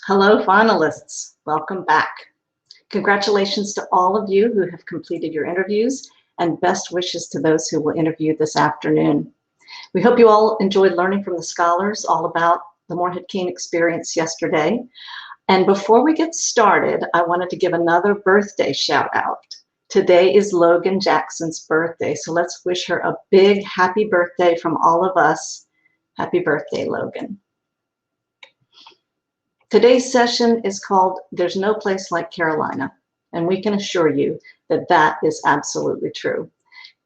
Hello, finalists. Welcome back. Congratulations to all of you who have completed your interviews, and best wishes to those who will interview this afternoon. We hope you all enjoyed learning from the scholars all about the Morehead-Cain experience yesterday. And before we get started, I wanted to give another birthday shout out. Today is Logan Jackson's birthday, so let's wish her a big happy birthday from all of us. Happy birthday, Logan. Today's session is called There's No Place Like Carolina, and we can assure you that that is absolutely true.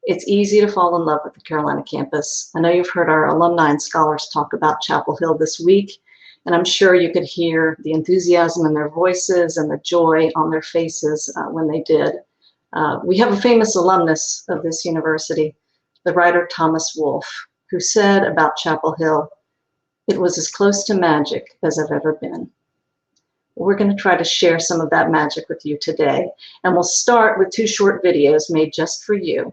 It's easy to fall in love with the Carolina campus. I know you've heard our alumni and scholars talk about Chapel Hill this week, and I'm sure you could hear the enthusiasm in their voices and the joy on their faces when they did. We have a famous alumnus of this university, the writer Thomas Wolfe, who said about Chapel Hill, "It was as close to magic as I've ever been." We're going to try to share some of that magic with you today, and we'll start with two short videos made just for you.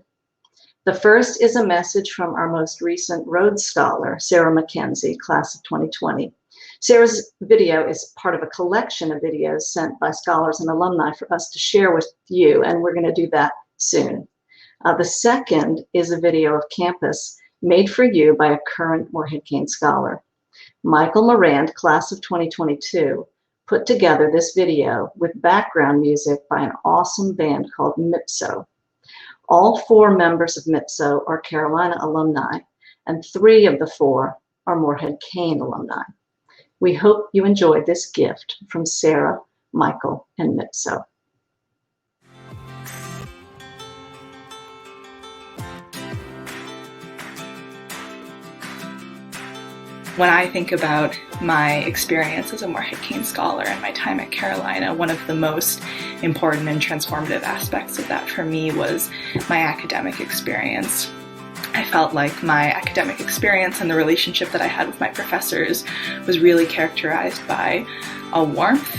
The first is a message from our most recent Rhodes Scholar, Sarah McKenzie, class of 2020. Sarah's video is part of a collection of videos sent by scholars and alumni for us to share with you, and we're going to do that soon. The second is a video of campus made for you by a current Morehead-Cain scholar. Michael Marand, class of 2022, put together this video with background music by an awesome band called MIPSO. All 4 members of MIPSO are Carolina alumni, and 3 of the 4 are Morehead-Cain alumni. We hope you enjoyed this gift from Sarah, Michael, and MIPSO. When I think about my experience as a Morehead-Cain scholar and my time at Carolina, one of the most important and transformative aspects of that for me was my academic experience. I felt like my academic experience and the relationship that I had with my professors was really characterized by a warmth.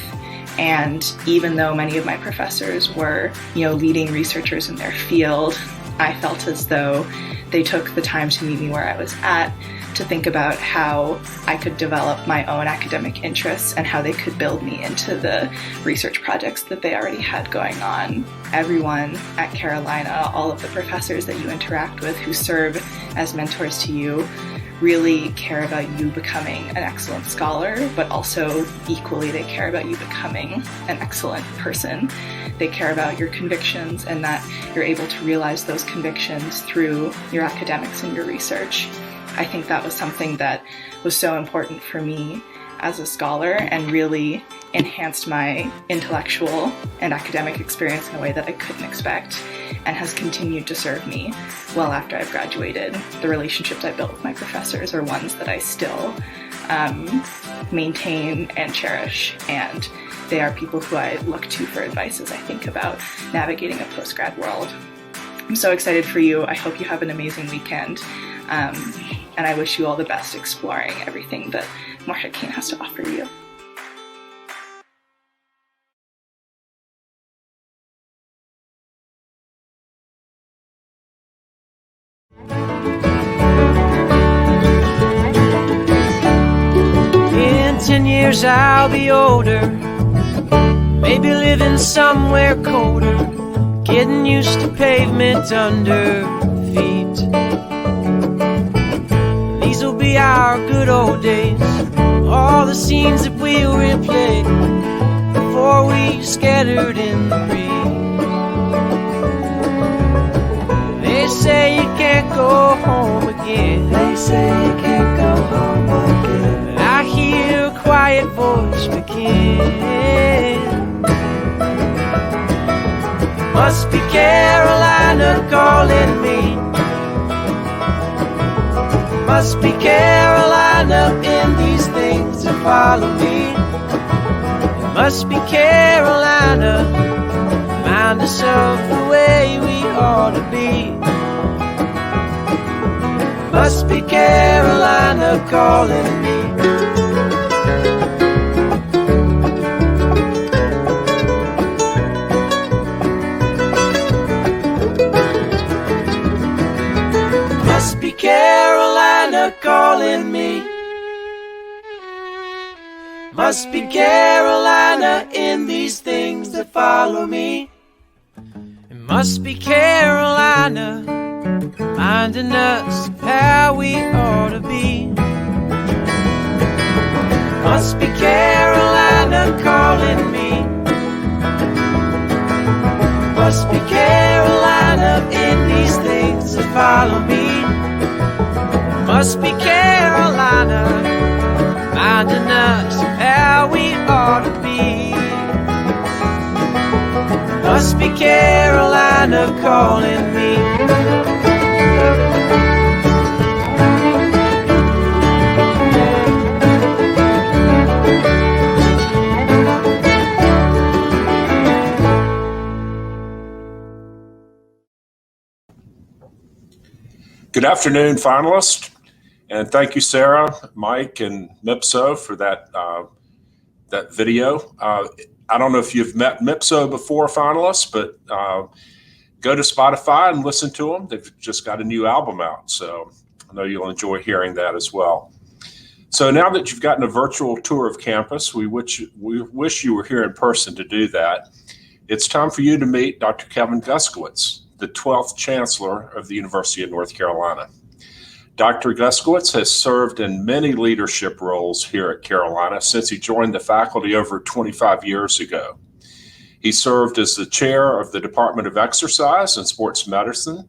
And even though many of my professors were, leading researchers in their field, I felt as though they took the time to meet me where I was at, to think about how I could develop my own academic interests and how they could build me into the research projects that they already had going on. Everyone at Carolina, all of the professors that you interact with who serve as mentors to you, really care about you becoming an excellent scholar, but also equally they care about you becoming an excellent person. They care about your convictions and that you're able to realize those convictions through your academics and your research. I think that was something that was so important for me as a scholar and really enhanced my intellectual and academic experience in a way that I couldn't expect, and has continued to serve me well after I've graduated. The relationships I built with my professors are ones that I still maintain and cherish, and they are people who I look to for advice as I think about navigating a post-grad world. I'm so excited for you. I hope you have an amazing weekend. And I wish you all the best exploring everything that Morehead-Cain has to offer you. In 10 years I'll be older, maybe living somewhere colder, getting used to pavement under feet. These'll be our good old days, all the scenes that we'll replay before we scattered in the breeze. They say you can't go home again. They say you can't go home again. But I hear a quiet voice begin. Must be Carolina calling me. Must be Carolina in these things that follow me. It must be Carolina, remind us of the way we ought to be. Must be Carolina calling me. Must be Carolina calling me. Must be Carolina in these things that follow me. It must be Carolina reminding us how we ought to be. Must be Carolina calling me. Must be Carolina in these things that follow me. Must be Carolina reminding us how we ought to be. Must be Carolina calling me. Good afternoon, finalists, and thank you, Sarah, Mike, and MIPSO for that video. I don't know if you've met MIPSO before, finalists, but go to Spotify and listen to them. They've just got a new album out, so I know you'll enjoy hearing that as well. So now that you've gotten a virtual tour of campus, we wish you were here in person to do that. It's time for you to meet Dr. Kevin Guskiewicz, the 12th Chancellor of the University of North Carolina. Dr. Guskiewicz has served in many leadership roles here at Carolina since he joined the faculty over 25 years ago. He served as the chair of the Department of Exercise and Sports Medicine,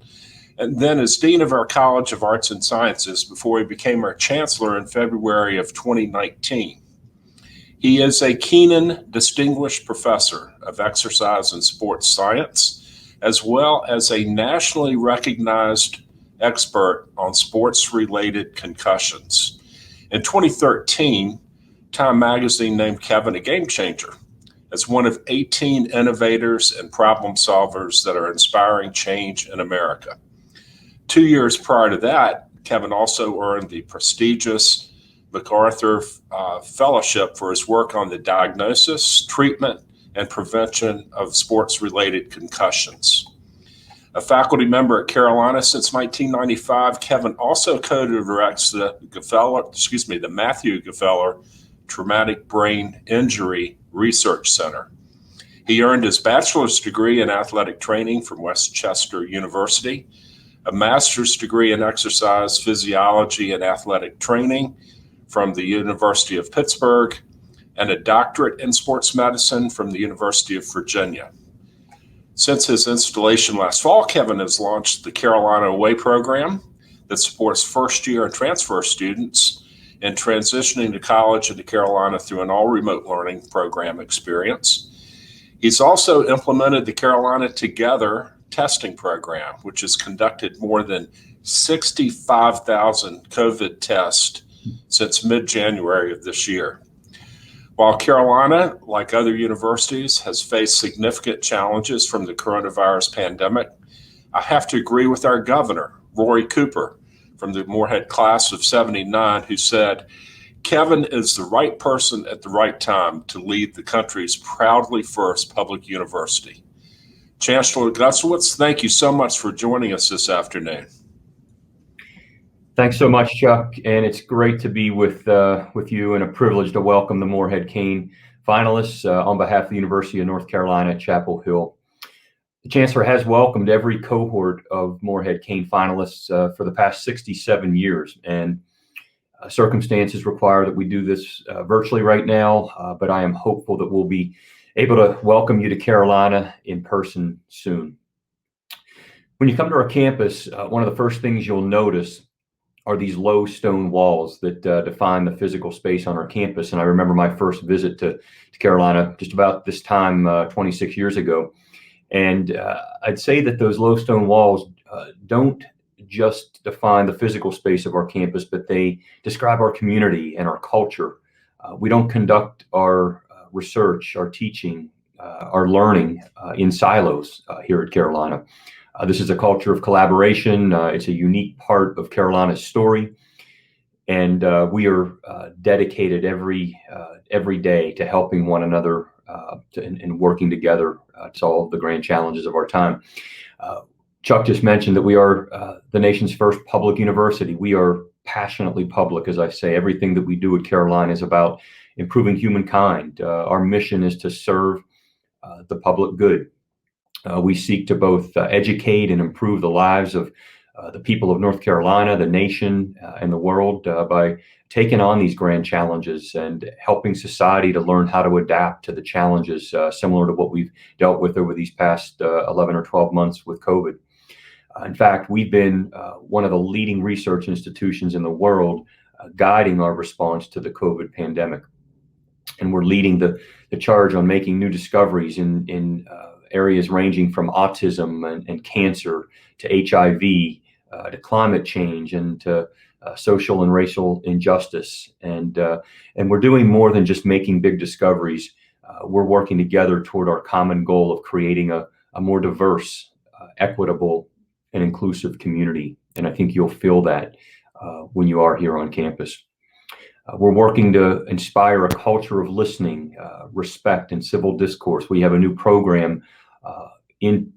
and then as Dean of our College of Arts and Sciences before he became our Chancellor in February of 2019. He is a Keenan Distinguished Professor of Exercise and Sports Science, as well as a nationally recognized expert on sports-related concussions. In 2013, Time Magazine named Kevin a game changer as one of 18 innovators and problem solvers that are inspiring change in America. 2 years prior to that, Kevin also earned the prestigious MacArthur Fellowship for his work on the diagnosis, treatment, and prevention of sports-related concussions. A faculty member at Carolina since 1995, Kevin also co-directs the Matthew Gefeller Traumatic Brain Injury Research Center. He earned his bachelor's degree in athletic training from Westchester University, a master's degree in exercise physiology and athletic training from the University of Pittsburgh, and a doctorate in sports medicine from the University of Virginia. Since his installation last fall, Kevin has launched the Carolina Away program that supports first-year and transfer students in transitioning to college and to Carolina through an all-remote learning program experience. He's also implemented the Carolina Together testing program, which has conducted more than 65,000 COVID tests since mid-January of this year. While Carolina, like other universities, has faced significant challenges from the coronavirus pandemic, I have to agree with our governor, Rory Cooper, from the Morehead Class of '79, who said, "Kevin is the right person at the right time to lead the country's proudly first public university." Chancellor Guskiewicz, thank you so much for joining us this afternoon. Thanks so much, Chuck, and it's great to be with you, and a privilege to welcome the Morehead-Cain finalists on behalf of the University of North Carolina at Chapel Hill. The Chancellor has welcomed every cohort of Morehead-Cain finalists for the past 67 years, and circumstances require that we do this virtually right now, but I am hopeful that we'll be able to welcome you to Carolina in person soon. When you come to our campus, one of the first things you'll notice are these low stone walls that define the physical space on our campus. And I remember my first visit to Carolina just about this time 26 years ago. And I'd say that those low stone walls don't just define the physical space of our campus, but they describe our community and our culture. We don't conduct our research, our teaching, our learning in silos here at Carolina. This is a culture of collaboration. It's a unique part of Carolina's story. And we are dedicated every day to helping one another and working together to solve the grand challenges of our time. Chuck just mentioned that we are the nation's first public university. We are passionately public. As I say, everything that we do at Carolina is about improving humankind. Our mission is to serve the public good. We seek to both educate and improve the lives of the people of North Carolina, the nation, and the world by taking on these grand challenges and helping society to learn how to adapt to the challenges similar to what we've dealt with over these past 11 or 12 months with COVID. In fact, we've been one of the leading research institutions in the world guiding our response to the COVID pandemic. And we're leading the charge on making new discoveries in areas ranging from autism and cancer to HIV, to climate change, and to social and racial injustice. And we're doing more than just making big discoveries. We're working together toward our common goal of creating a more diverse, equitable, and inclusive community. And I think you'll feel that when you are here on campus. We're working to inspire a culture of listening, respect, and civil discourse. We have a new program in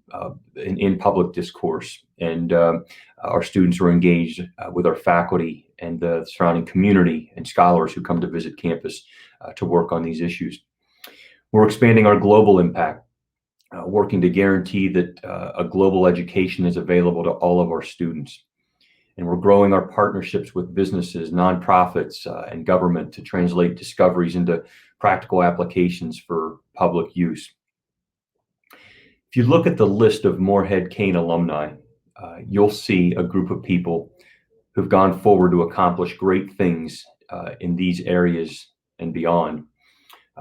public discourse, and our students are engaged with our faculty and the surrounding community and scholars who come to visit campus to work on these issues. We're expanding our global impact, working to guarantee that a global education is available to all of our students. And we're growing our partnerships with businesses, nonprofits, and government to translate discoveries into practical applications for public use. If you look at the list of Morehead-Cain alumni, you'll see a group of people who've gone forward to accomplish great things in these areas and beyond.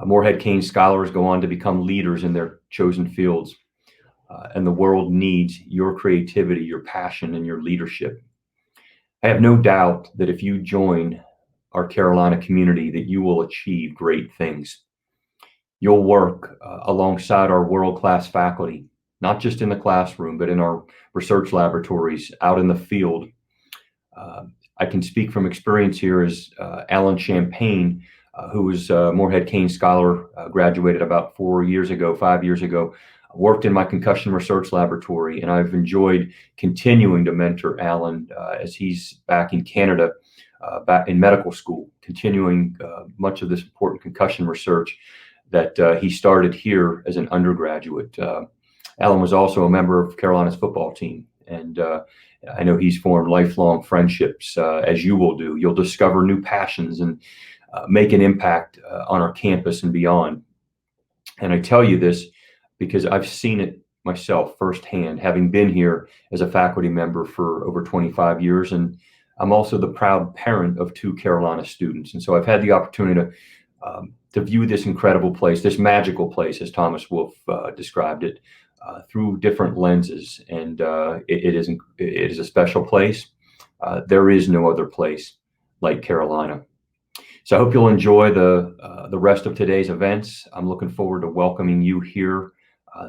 Morehead-Cain scholars go on to become leaders in their chosen fields, and the world needs your creativity, your passion, and your leadership. I have no doubt that if you join our Carolina community, that you will achieve great things. You'll work alongside our world-class faculty, not just in the classroom, but in our research laboratories, out in the field. I can speak from experience here as Alan Champagne, who was a Morehead-Cain Scholar, graduated about 5 years ago, worked in my concussion research laboratory, and I've enjoyed continuing to mentor Alan as he's back in Canada, back in medical school, continuing much of this important concussion research that he started here as an undergraduate. Alan was also a member of Carolina's football team, and I know he's formed lifelong friendships, as you will do. You'll discover new passions and make an impact on our campus and beyond. And I tell you this because I've seen it myself firsthand, having been here as a faculty member for over 25 years. And I'm also the proud parent of 2 Carolina students. And so I've had the opportunity to view this incredible place, this magical place, as Thomas Wolfe described it, through different lenses. And it is a special place. There is no other place like Carolina. So I hope you'll enjoy the rest of today's events. I'm looking forward to welcoming you here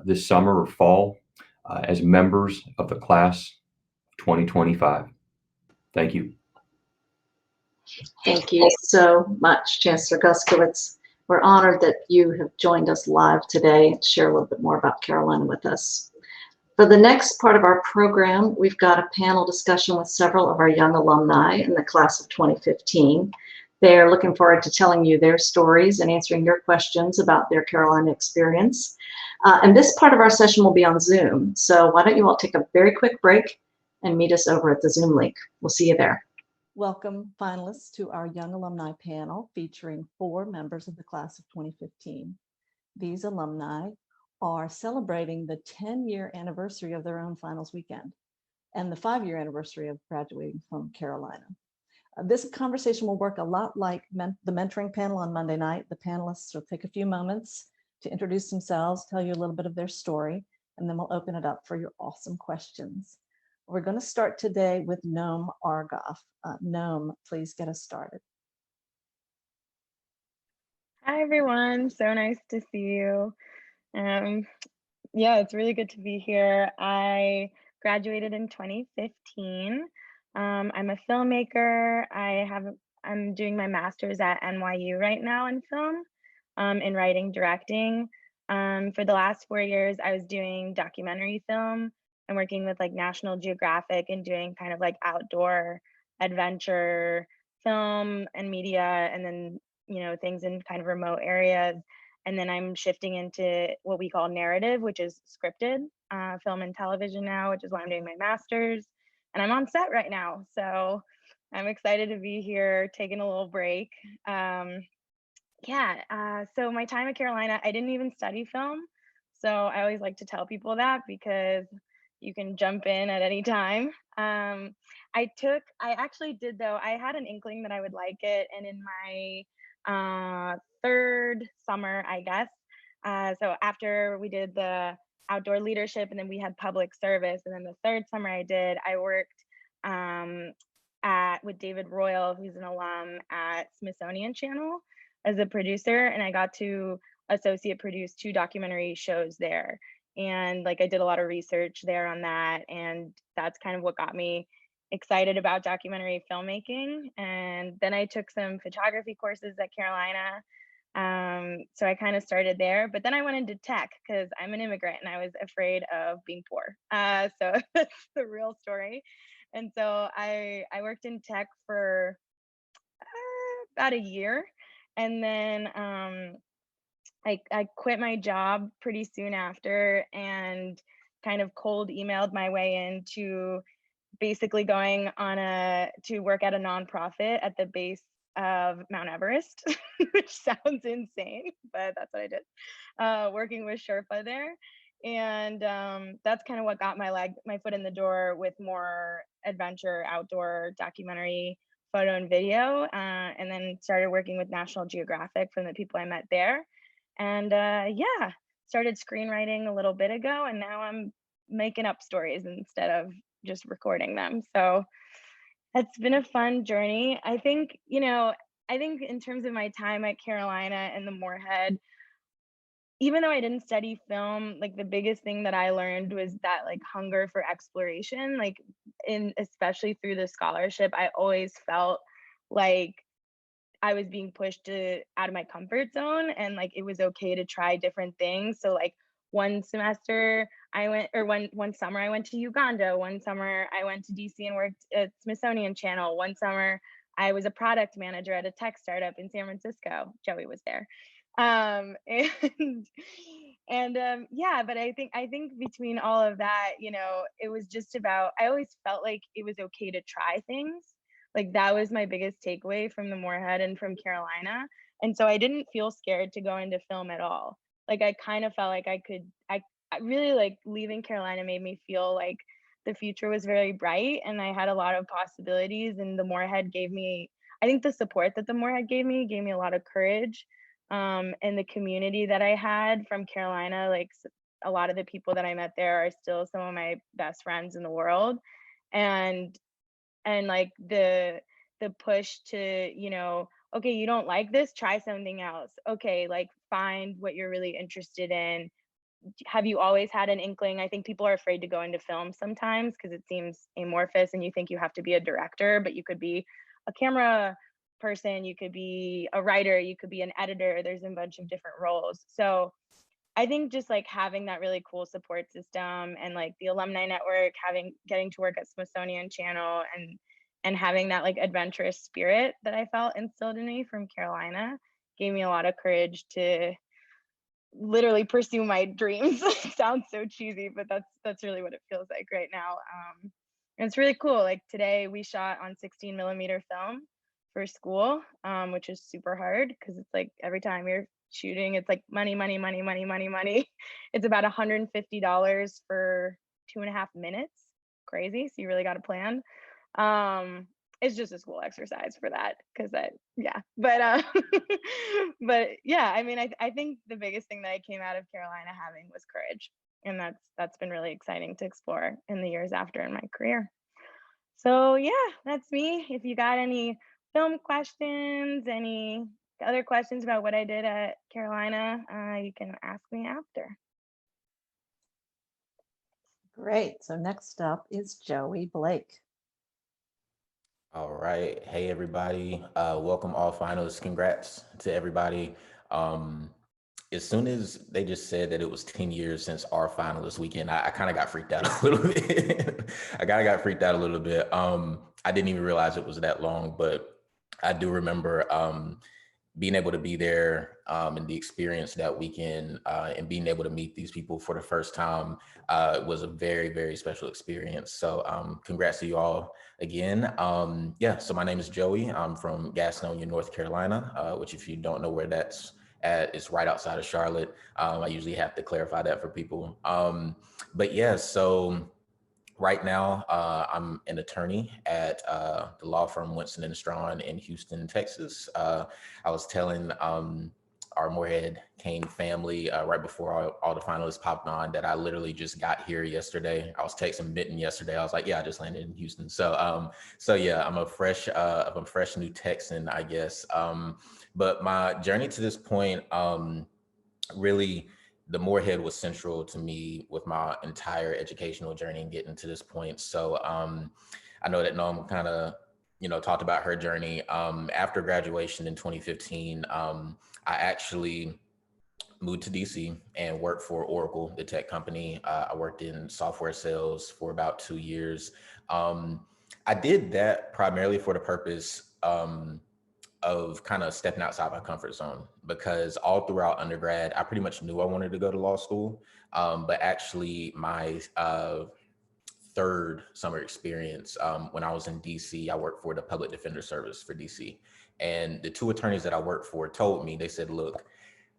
this summer or fall as members of the class of 2025. Thank you. Thank you so much, Chancellor Guskiewicz. We're honored that you have joined us live today to share a little bit more about Carolina with us. For the next part of our program, we've got a panel discussion with several of our young alumni in the class of 2015. They are looking forward to telling you their stories and answering your questions about their Carolina experience. And this part of our session will be on Zoom. So why don't you all take a very quick break and meet us over at the Zoom link. We'll see you there. Welcome, finalists, to our Young Alumni panel featuring 4 members of the class of 2015. These alumni are celebrating the 10-year anniversary of their own finals weekend and the 5-year anniversary of graduating from Carolina. This conversation will work a lot like the mentoring panel on Monday night. The panelists will take a few moments to introduce themselves, tell you a little bit of their story, and then we'll open it up for your awesome questions. We're going to start today with Noam Argoff. Noam, please get us started. Hi, everyone. So nice to see you. Yeah, it's really good to be here. I graduated in 2015. I'm a filmmaker. I'm doing my master's at NYU right now in film, in writing, directing. For the last 4 years, I was doing documentary film and working with like National Geographic and doing kind of like outdoor adventure, film and media, and then, things in kind of remote areas. And then I'm shifting into what we call narrative, which is scripted film and television now, which is why I'm doing my master's. And I'm on set right now. So I'm excited to be here, taking a little break. So my time at Carolina, I didn't even study film. So I always like to tell people that, because you can jump in at any time. I actually did, though, I had an inkling that I would like it. And in my third summer, I guess, so after we did the outdoor leadership and then we had public service, and then the third summer I worked with David Royal, who's an alum at Smithsonian Channel, as a producer, and I got to associate produce 2 documentary shows there. And like I did a lot of research there on that, and that's kind of what got me excited about documentary filmmaking. And then I took some photography courses at Carolina. So I kind of started there, but then I went into tech because I'm an immigrant and I was afraid of being poor. So that's the real story. And so I worked in tech for about a year. And then I quit my job pretty soon after and kind of cold emailed my way into basically going to work at a nonprofit at the base of Mount Everest, which sounds insane, but that's what I did, working with Sherpa there. And that's kind of what got my foot in the door with more adventure, outdoor documentary, photo and video, and then started working with National Geographic from the people I met there. And started screenwriting a little bit ago, and now I'm making up stories instead of just recording them. So it's been a fun journey. I think in terms of my time at Carolina and the Morehead, even though I didn't study film, like the biggest thing that I learned was that like hunger for exploration, especially through the scholarship, I always felt like I was being pushed out of my comfort zone, and like it was okay to try different things. So like one summer I went to Uganda. One summer I went to DC and worked at Smithsonian Channel. One summer I was a product manager at a tech startup in San Francisco. Joey was there. But I think between all of that, it was just about, I always felt like it was okay to try things. Like that was my biggest takeaway from the Morehead and from Carolina. And so I didn't feel scared to go into film at all. Like I kind of felt like I really, like, leaving Carolina made me feel like the future was very bright and I had a lot of possibilities. And the Morehead I think the support that the Morehead gave me a lot of courage. And the community that I had from Carolina, like a lot of the people that I met there are still some of my best friends in the world. And like the push to, okay, you don't like this, try something else. Okay, like find what you're really interested in. Have you always had an inkling? I think people are afraid to go into film sometimes because it seems amorphous and you think you have to be a director, but you could be a camera person, you could be a writer, you could be an editor. There's a bunch of different roles. So I think just like having that really cool support system and like the alumni network, getting to work at Smithsonian Channel and having that like adventurous spirit that I felt instilled in me from Carolina gave me a lot of courage to literally pursue my dreams. It sounds so cheesy, but that's really what it feels like right now. And it's really cool. Like today we shot on 16mm film for school, which is super hard because it's like every time you're shooting, it's like money. It's about $150 for 2.5 minutes. Crazy. So you really got to plan. It's just a school exercise for that but yeah, I mean, I think the biggest thing that I came out of Carolina having was courage, and that's been really exciting to explore in the years after in my career. So yeah, that's me. If you got any film questions, any other questions about what I did at Carolina, you can ask me after. Great. So next up is Joey Blake. All right. Hey, everybody. Welcome all finalists. Congrats to everybody. As soon as they just said that it was 10 years since our finalist weekend, I kind of got freaked out a little bit. I didn't even realize it was that long, but I do remember being able to be there and the experience that weekend and being able to meet these people for the first time was a very, very special experience. So congrats to you all again. Yeah, so my name is Joey. I'm from Gastonia, North Carolina, which if you don't know where that's at, it's right outside of Charlotte. I usually have to clarify that for people. But yeah, so right now, I'm an attorney at the law firm Winston and Strawn in Houston, Texas. I was telling our Morehead-Cain family right before all the finalists popped on that I literally just got here yesterday. I was texting Mitten yesterday. I was like, "Yeah, I just landed in Houston." So yeah, I'm a fresh new Texan, I guess. But my journey to this point, really, the Morehead was central to me with my entire educational journey and getting to this point. So I know that Noam kind of, talked about her journey. After graduation in 2015, I actually moved to DC and worked for Oracle, the tech company. I worked in software sales for about 2 years. I did that primarily for the purpose of kind of stepping outside my comfort zone, because all throughout undergrad, I pretty much knew I wanted to go to law school. But actually my third summer experience, when I was in DC, I worked for the Public Defender Service for DC. And the two attorneys that I worked for told me, they said, "Look,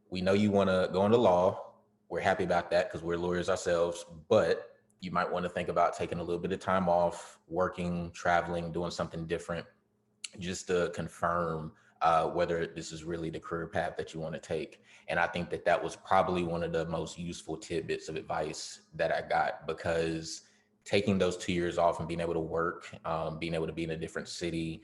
we know you want to go into law. We're happy about that because we're lawyers ourselves, but you might want to think about taking a little bit of time off, working, traveling, doing something different, just to confirm whether this is really the career path that you want to take." And I think that that was probably one of the most useful tidbits of advice that I got, because taking those 2 years off and being able to work, being able to be in a different city,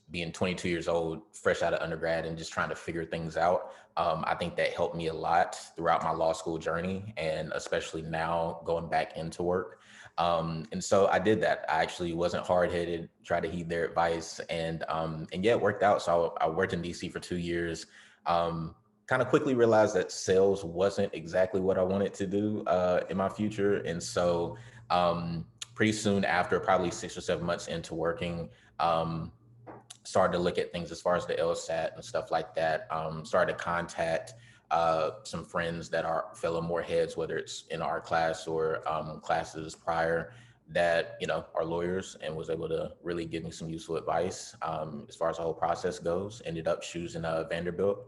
being 22 years old, fresh out of undergrad, and just trying to figure things out, I think that helped me a lot throughout my law school journey, and especially now going back into work. And so I did that. I actually wasn't hard-headed, tried to heed their advice, and yeah, it worked out. So I worked in DC for 2 years. Kind of quickly realized that sales wasn't exactly what I wanted to do in my future. And so pretty soon after, probably 6 or 7 months into working, started to look at things as far as the LSAT and stuff like that. Started to contact some friends that are fellow Moreheads, whether it's in our class or classes prior, that are lawyers, and was able to really give me some useful advice as far as the whole process goes. Ended up choosing Vanderbilt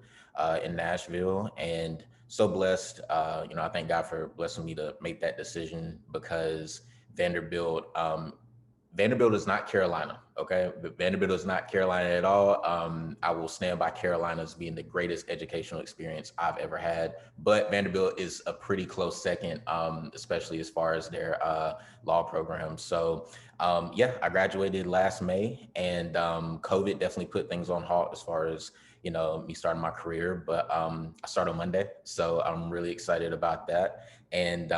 in Nashville, and so blessed. I thank God for blessing me to make that decision, because Vanderbilt is not Carolina, okay? But Vanderbilt is not Carolina at all. I will stand by Carolina as being the greatest educational experience I've ever had. But Vanderbilt is a pretty close second, especially as far as their law program. So yeah, I graduated last May, and COVID definitely put things on halt as far as me starting my career. But I start on Monday, so I'm really excited about that. And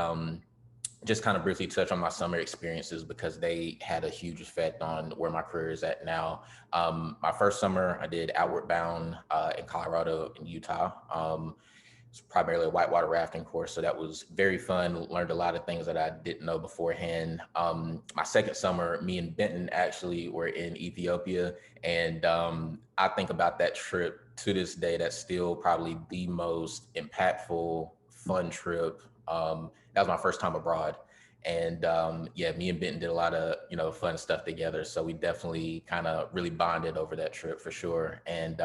just kind of briefly touch on my summer experiences, because they had a huge effect on where my career is at now. My first summer, I did Outward Bound in Colorado and Utah. It's primarily a whitewater rafting course, so that was very fun. Learned a lot of things that I didn't know beforehand. My second summer, me and Benton actually were in Ethiopia, and I think about that trip to this day. That's still probably the most impactful, fun trip. That was my first time abroad. And yeah, me and Benton did a lot of, fun stuff together. So we definitely kind of really bonded over that trip for sure. And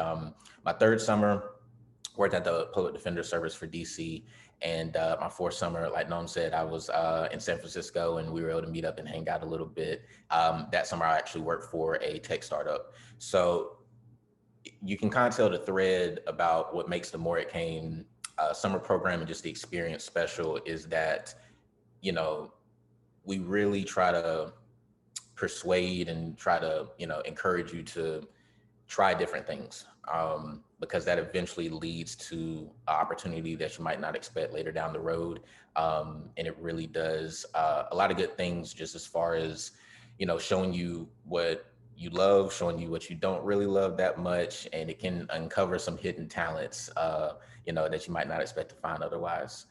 my third summer, worked at the Public Defender Service for DC. And my fourth summer, like Noam said, I was in San Francisco, and we were able to meet up and hang out a little bit. That summer, I actually worked for a tech startup. So you can kind of tell the thread about what makes the Morehead-Cain summer program and just the experience special is that, we really try to persuade and try to, encourage you to try different things, because that eventually leads to an opportunity that you might not expect later down the road. And it really does a lot of good things, just as far as, showing you what you love, showing you what you don't really love that much, and it can uncover some hidden talents, that you might not expect to find otherwise.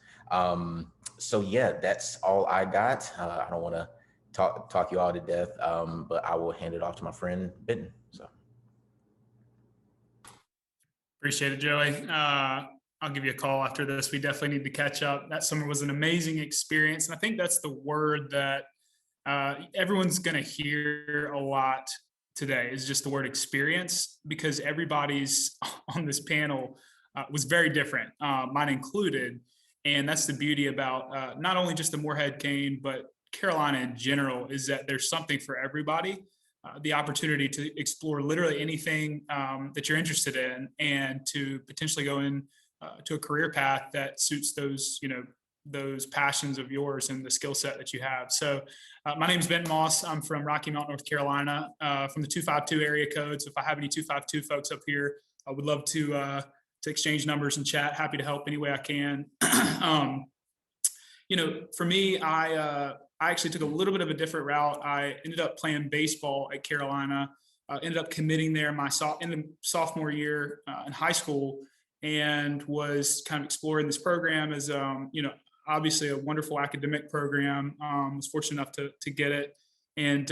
So yeah, that's all I got. I don't want to talk you all to death, but I will hand it off to my friend Benton. So. Appreciate it, Joey. I'll give you a call after this. We definitely need to catch up. That summer was an amazing experience. And I think that's the word that everyone's going to hear a lot today is just the word experience, because everybody's on this panel was very different, mine included. And that's the beauty about not only just the Morehead-Cain, but Carolina in general, is that there's something for everybody. The opportunity to explore literally anything that you're interested in, and to potentially go in to a career path that suits those, those passions of yours and the skill set that you have. So my name is Ben Moss. I'm from Rocky Mount, North Carolina, from the 252 area code. So if I have any 252 folks up here, I would love to exchange numbers and chat. Happy to help any way I can. For me, I actually took a little bit of a different route. I ended up playing baseball at Carolina, ended up committing there in the sophomore year in high school, and was kind of exploring this program as, obviously a wonderful academic program. Was fortunate enough to get it. And,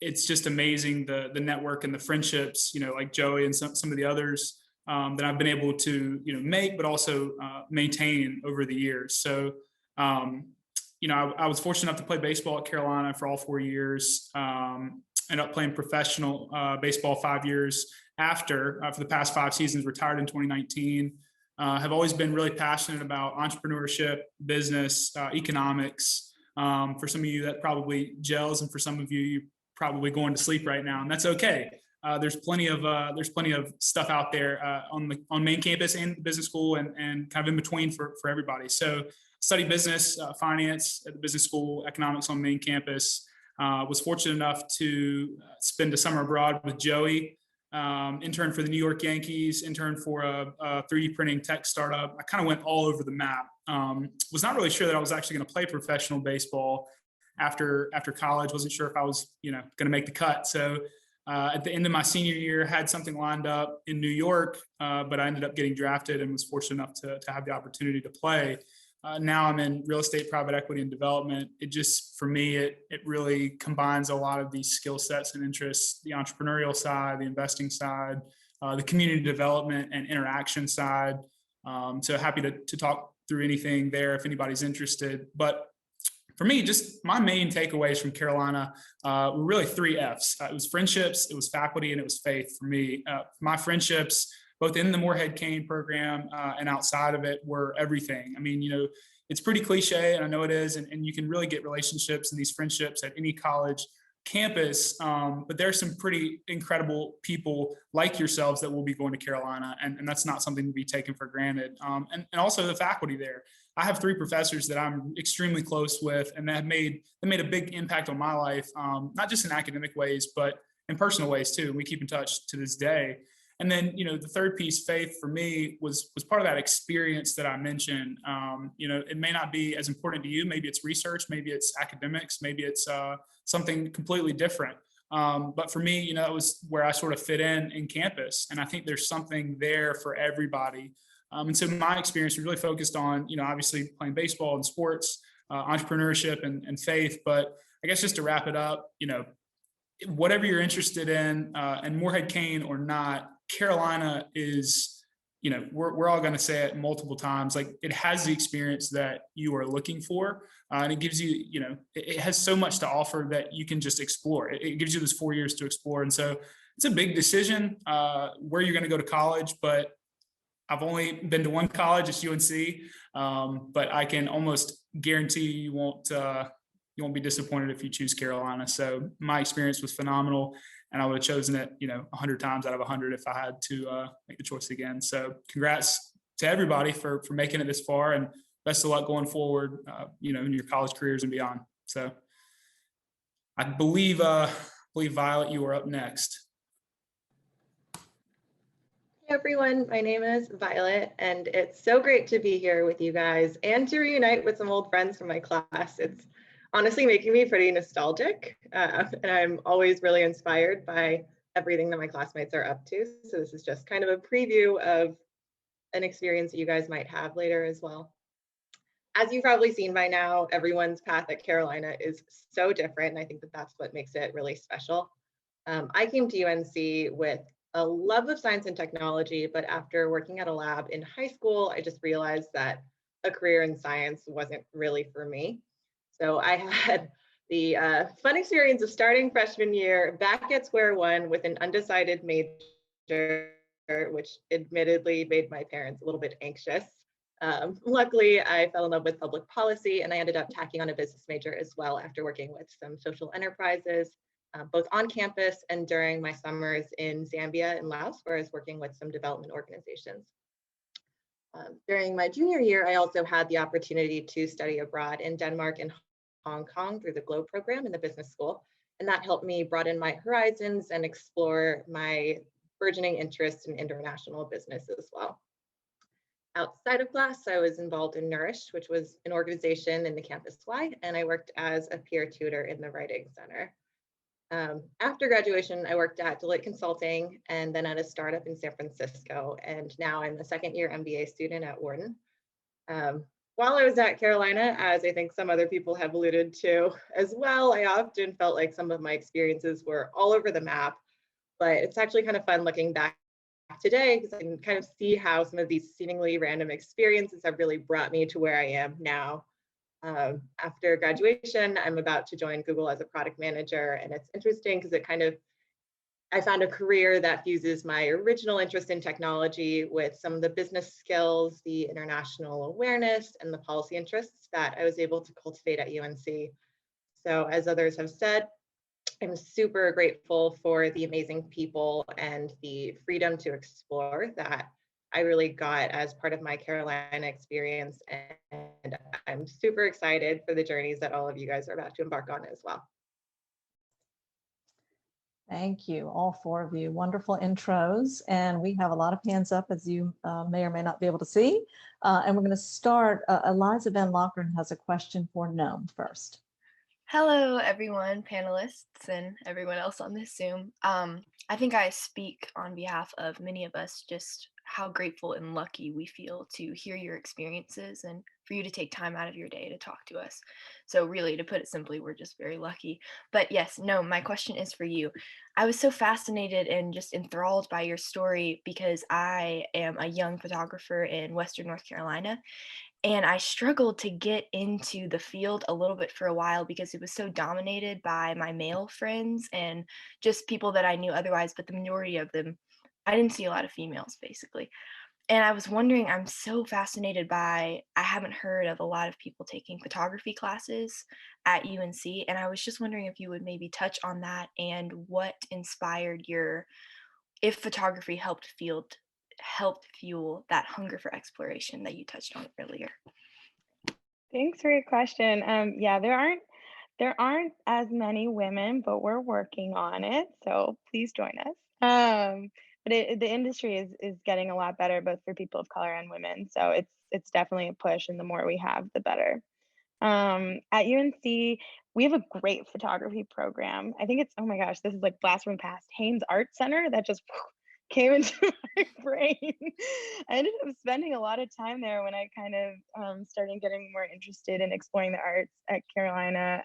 it's just amazing, the network and the friendships, like Joey and some of the others that I've been able to, make, but also maintain over the years. So, I was fortunate enough to play baseball at Carolina for all 4 years. Ended up playing professional baseball 5 years after, for the past 5 seasons, retired in 2019. Have always been really passionate about entrepreneurship, business, economics. For some of you, that probably gels, and for some of you, you're probably going to sleep right now, and that's okay. There's plenty of stuff out there on main campus and business school, and kind of in between for everybody. So studied business, finance at the business school, economics on main campus. Was fortunate enough to spend a summer abroad with Joey. Intern for the New York Yankees, intern for a 3D printing tech startup. I kind of went all over the map. Was not really sure that I was actually going to play professional baseball after college. Wasn't sure if I was, going to make the cut. So at the end of my senior year, had something lined up in New York, but I ended up getting drafted and was fortunate enough to have the opportunity to play. Now I'm in real estate, private equity, and development. It just, for me, it really combines a lot of these skill sets and interests: the entrepreneurial side, the investing side, the community development and interaction side. So happy to talk through anything there if anybody's interested. But for me, just my main takeaways from Carolina were really 3 F's. It was friendships, it was faculty, and it was faith for me. My friendships, both in the Morehead-Cain program and outside of it, were everything. I mean, it's pretty cliche, and I know it is, and you can really get relationships and these friendships at any college campus, but there's some pretty incredible people like yourselves that will be going to Carolina, and that's not something to be taken for granted. And also the faculty there. I have 3 professors that I'm extremely close with, and that made a big impact on my life, not just in academic ways, but in personal ways too. And we keep in touch to this day. And then, the third piece, faith, for me was part of that experience that I mentioned. It may not be as important to you. Maybe it's research, maybe it's academics, maybe it's something completely different. But for me, that was where I sort of fit in campus. And I think there's something there for everybody. And so my experience was really focused on, obviously playing baseball and sports, entrepreneurship and faith. But I guess just to wrap it up, whatever you're interested in, and Morehead-Cain or not, Carolina is, we're all going to say it multiple times, like it has the experience that you are looking for. And it gives you, it has so much to offer that you can just explore. It gives you those 4 years to explore. And so it's a big decision where you're going to go to college, but I've only been to one college, it's UNC. But I can almost guarantee you won't be disappointed if you choose Carolina. So my experience was phenomenal, and I would have chosen it, 100 times out of 100 if I had to make the choice again. So congrats to everybody for making it this far, and best of luck going forward, in your college careers and beyond. So I believe Violet, you are up next. Hey everyone, my name is Violet, and it's so great to be here with you guys and to reunite with some old friends from my class. It's honestly making me pretty nostalgic, and I'm always really inspired by everything that my classmates are up to. So this is just kind of a preview of an experience that you guys might have later as well. as you've probably seen by now, everyone's path at Carolina is so different. And I think that that's what makes it really special. I came to UNC with a love of science and technology, but after working at a lab in high school, I just realized that a career in science wasn't really for me. So I had the fun experience of starting freshman year back at square one with an undecided major, which admittedly made my parents a little bit anxious. Luckily, I fell in love with public policy and I ended up tacking on a business major as well after working with some social enterprises, both on campus and during my summers in Zambia and Laos, where I was working with some development organizations. During my junior year, I also had the opportunity to study abroad in Denmark and Hong Kong through the GLOBE program in the business school. And that helped me broaden my horizons and explore my burgeoning interest in international business as well. Outside of class, I was involved in Nourish, which was an organization in the campus Y, and I worked as a peer tutor in the Writing Center. After graduation, I worked at Deloitte Consulting and then at a startup in San Francisco. And now I'm a second year MBA student at Wharton. While I was at Carolina, as I think some other people have alluded to as well, I often felt like some of my experiences were all over the map, but it's actually kind of fun looking back today because I can kind of see how some of these seemingly random experiences have really brought me to where I am now. After graduation, I'm about to join Google as a product manager, and it's interesting because I found a career that fuses my original interest in technology with some of the business skills, the international awareness, and the policy interests that I was able to cultivate at UNC. So as others have said, I'm super grateful for the amazing people and the freedom to explore that I really got as part of my Carolina experience. And I'm super excited for the journeys that all of you guys are about to embark on as well. Thank you, all four of you. Wonderful intros. And we have a lot of hands up, as you may or may not be able to see. And we're going to start. Eliza Van Lockern has a question for Noam first. Hello, everyone, panelists, and everyone else on this Zoom. I think I speak on behalf of many of us just how grateful and lucky we feel to hear your experiences and for you to take time out of your day to talk to us. So really, to put it simply, we're just very lucky. But yes, no, my question is for you. I was so fascinated and just enthralled by your story because I am a young photographer in Western North Carolina. And I struggled to get into the field a little bit for a while because it was so dominated by my male friends and just people that I knew otherwise, but the majority of them, I didn't see a lot of females basically. And I was wondering, I'm so fascinated by, I haven't heard of a lot of people taking photography classes at UNC. And I was just wondering if you would maybe touch on that and what inspired if photography helped fuel that hunger for exploration that you touched on earlier. Thanks for your question. Yeah, there aren't as many women, but we're working on it. So please join us. But the industry is getting a lot better, both for people of color and women. So it's definitely a push, and the more we have, the better. At UNC, we have a great photography program. I think it's, oh my gosh, this is like blasphemy past, Haynes Art Center that just came into my brain. I ended up spending a lot of time there when I kind of started getting more interested in exploring the arts at Carolina.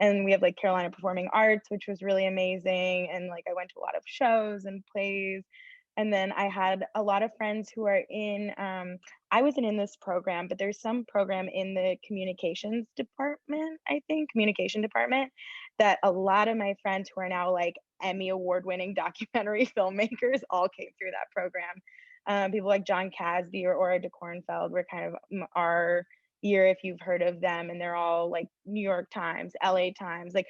And we have like Carolina Performing Arts, which was really amazing. And like I went to a lot of shows and plays. And then I had a lot of friends who are in, I wasn't in this program, but there's some program in the communication department, that a lot of my friends who are now like Emmy award-winning documentary filmmakers all came through that program. People like John Casby or Ora DeKornfeld were kind of our year, if you've heard of them, and they're all like New York Times, LA Times, like,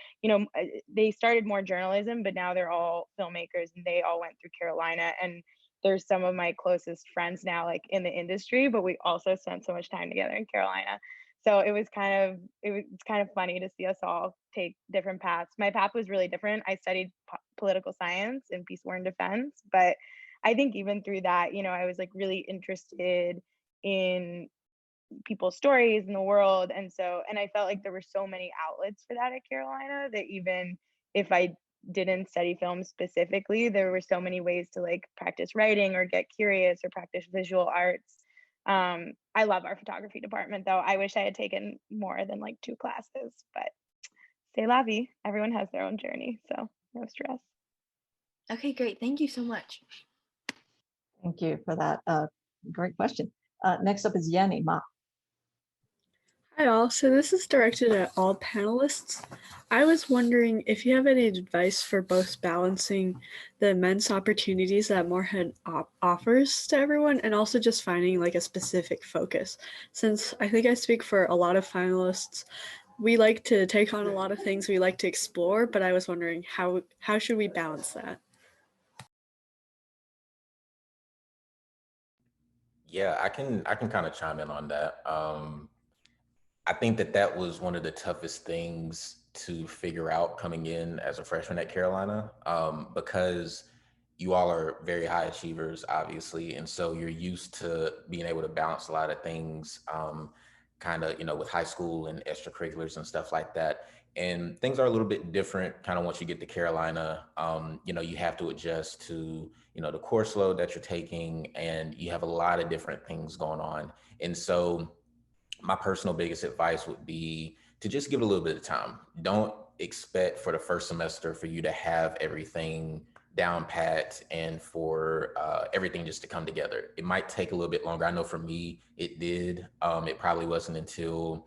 they started more journalism, but now they're all filmmakers and they all went through Carolina. And there's some of my closest friends now like in the industry, but we also spent so much time together in Carolina. So it's kind of funny to see us all take different paths. My path was really different. I studied political science and peace, war, and defense, but I think even through that, I was like really interested in people's stories in the world. And I felt like there were so many outlets for that at Carolina that even if I didn't study film specifically, there were so many ways to like practice writing or get curious or practice visual arts. I love our photography department, though. I wish I had taken more than like 2 classes, but c'est la vie. Everyone has their own journey, so no stress. Okay, great. Thank you so much. Thank you for that great question. Next up is Yenny Ma. Hi all, so this is directed at all panelists. I was wondering if you have any advice for both balancing the immense opportunities that Morehead offers to everyone and also just finding like a specific focus. Since I think I speak for a lot of finalists, we like to take on a lot of things, we like to explore, but I was wondering how should we balance that? Yeah, I can kind of chime in on that. I think that was one of the toughest things to figure out coming in as a freshman at Carolina, because you all are very high achievers, obviously, and so you're used to being able to balance a lot of things, kind of, with high school and extracurriculars and stuff like that. And things are a little bit different kind of once you get to Carolina. You have to adjust to, the course load that you're taking, and you have a lot of different things going on. And so my personal biggest advice would be to just give it a little bit of time. Don't expect for the first semester for you to have everything down pat and for everything just to come together. It might take a little bit longer. I know for me, it did. It probably wasn't until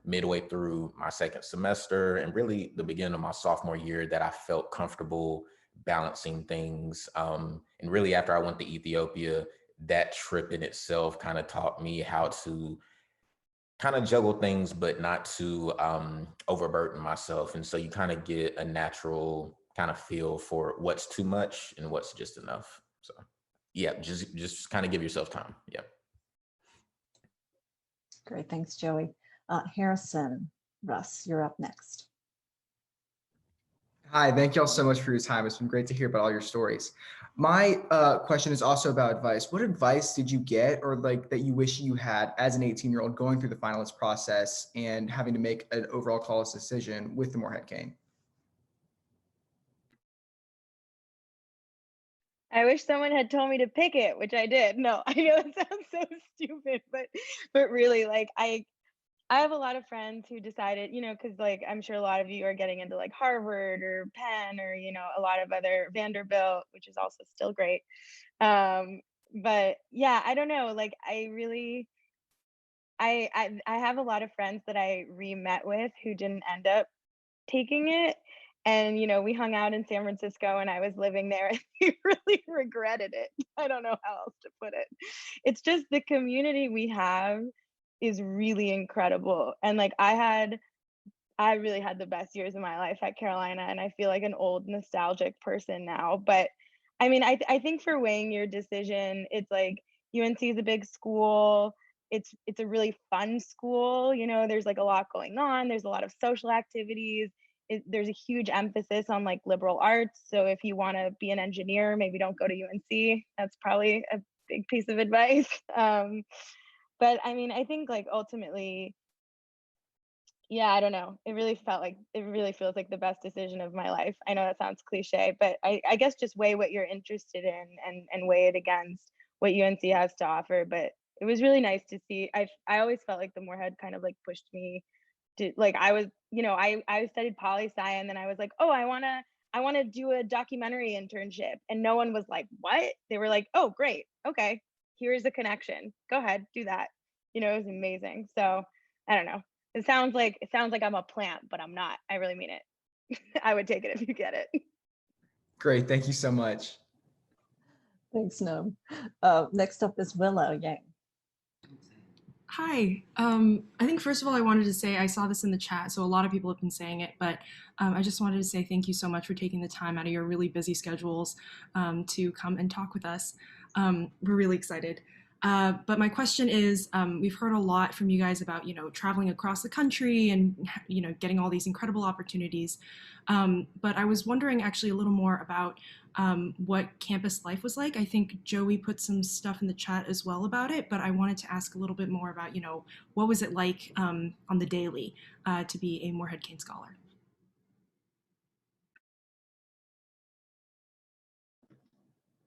midway through my second semester and really the beginning of my sophomore year that I felt comfortable balancing things. And really after I went to Ethiopia, that trip in itself kind of taught me how to kind of juggle things, but not to overburden myself. And so you kind of get a natural kind of feel for what's too much and what's just enough. So yeah, just kind of give yourself time. Yeah. Great, thanks, Joey. Harrison, Russ, you're up next. Hi, thank you all so much for your time. It's been great to hear about all your stories. My question is also about advice. What advice did you get or like that you wish you had as an 18-year-old going through the finalist process and having to make an overall college decision with the Morehead-Cain? I wish someone had told me to pick it, which I did. No, I know it sounds so stupid, but really, like I have a lot of friends who decided, because like I'm sure a lot of you are getting into like Harvard or Penn or a lot of other Vanderbilt, which is also still great. But yeah, I don't know. Like I really, I have a lot of friends that I re-met with who didn't end up taking it. And we hung out in San Francisco and I was living there and we really regretted it. I don't know how else to put it. It's just the community we have is really incredible. And like I really had the best years of my life at Carolina, and I feel like an old nostalgic person now. But I mean, I think for weighing your decision, it's like UNC is a big school. It's a really fun school. There's like a lot going on. There's a lot of social activities. There's a huge emphasis on like liberal arts. So if you want to be an engineer, maybe don't go to UNC. That's probably a big piece of advice. But I mean, I think like ultimately, yeah, I don't know. It really feels like the best decision of my life. I know that sounds cliche, but I guess just weigh what you're interested in and weigh it against what UNC has to offer. But it was really nice to see. I always felt like the Morehead kind of like pushed me to like I was, I studied poli sci and then I was like, oh, I wanna do a documentary internship. And no one was like, what? They were like, oh, great. Okay, here's a connection. Go ahead, do that. It was amazing. So I don't know. It sounds like I'm a plant, but I'm not. I really mean it. I would take it if you get it. Great, thank you so much. Thanks, Noam. Next up is Willow Yang. Hi. I think first of all, I wanted to say I saw this in the chat, so a lot of people have been saying it, but I just wanted to say thank you so much for taking the time out of your really busy schedules to come and talk with us. We're really excited. But my question is, we've heard a lot from you guys about, traveling across the country and, getting all these incredible opportunities. But I was wondering actually a little more about what campus life was like. I think Joey put some stuff in the chat as well about it, but I wanted to ask a little bit more about, what was it like on the daily to be a Morehead-Cain Scholar?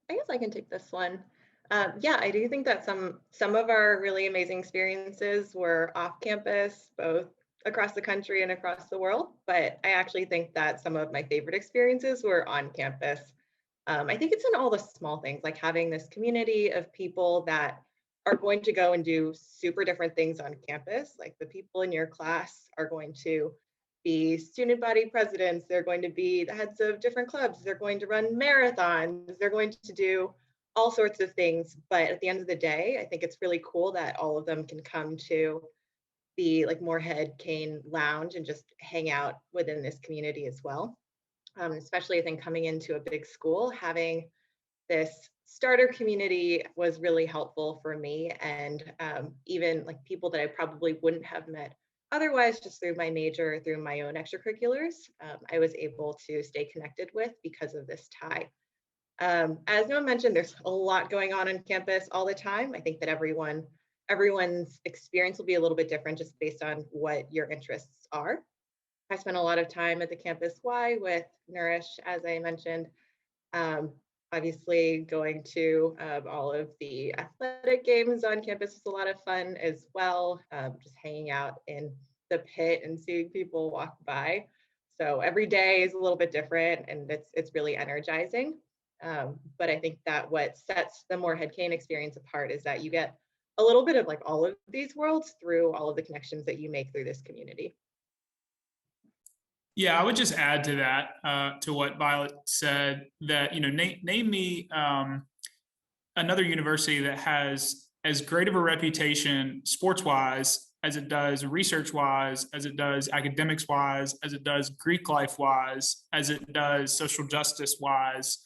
I guess I can take this one. Yeah, I do think that some of our really amazing experiences were off campus, both across the country and across the world. But I actually think that some of my favorite experiences were on campus. I think it's in all the small things, like having this community of people that are going to go and do super different things on campus. Like the people in your class are going to be student body presidents, they're going to be the heads of different clubs, they're going to run marathons, they're going to do all sorts of things. But at the end of the day, I think it's really cool that all of them can come to the like Morehead-Cain Lounge and just hang out within this community as well. Especially I think coming into a big school, having this starter community was really helpful for me, and even like people that I probably wouldn't have met otherwise just through my major, through my own extracurriculars, I was able to stay connected with because of this tie. As Noah mentioned, there's a lot going on campus all the time. I think that everyone's experience will be a little bit different just based on what your interests are. I spent a lot of time at the Campus Y with Nourish, as I mentioned. Obviously, going to all of the athletic games on campus was a lot of fun as well. Just hanging out in the pit and seeing people walk by. So every day is a little bit different, and it's really energizing. But I think that what sets the Morehead-Cain experience apart is that you get a little bit of like all of these worlds through all of the connections that you make through this community. Yeah, I would just add to that, to what Violet said, that, name me another university that has as great of a reputation sports-wise as it does research-wise, as it does academics-wise, as it does Greek life-wise, as it does social justice-wise.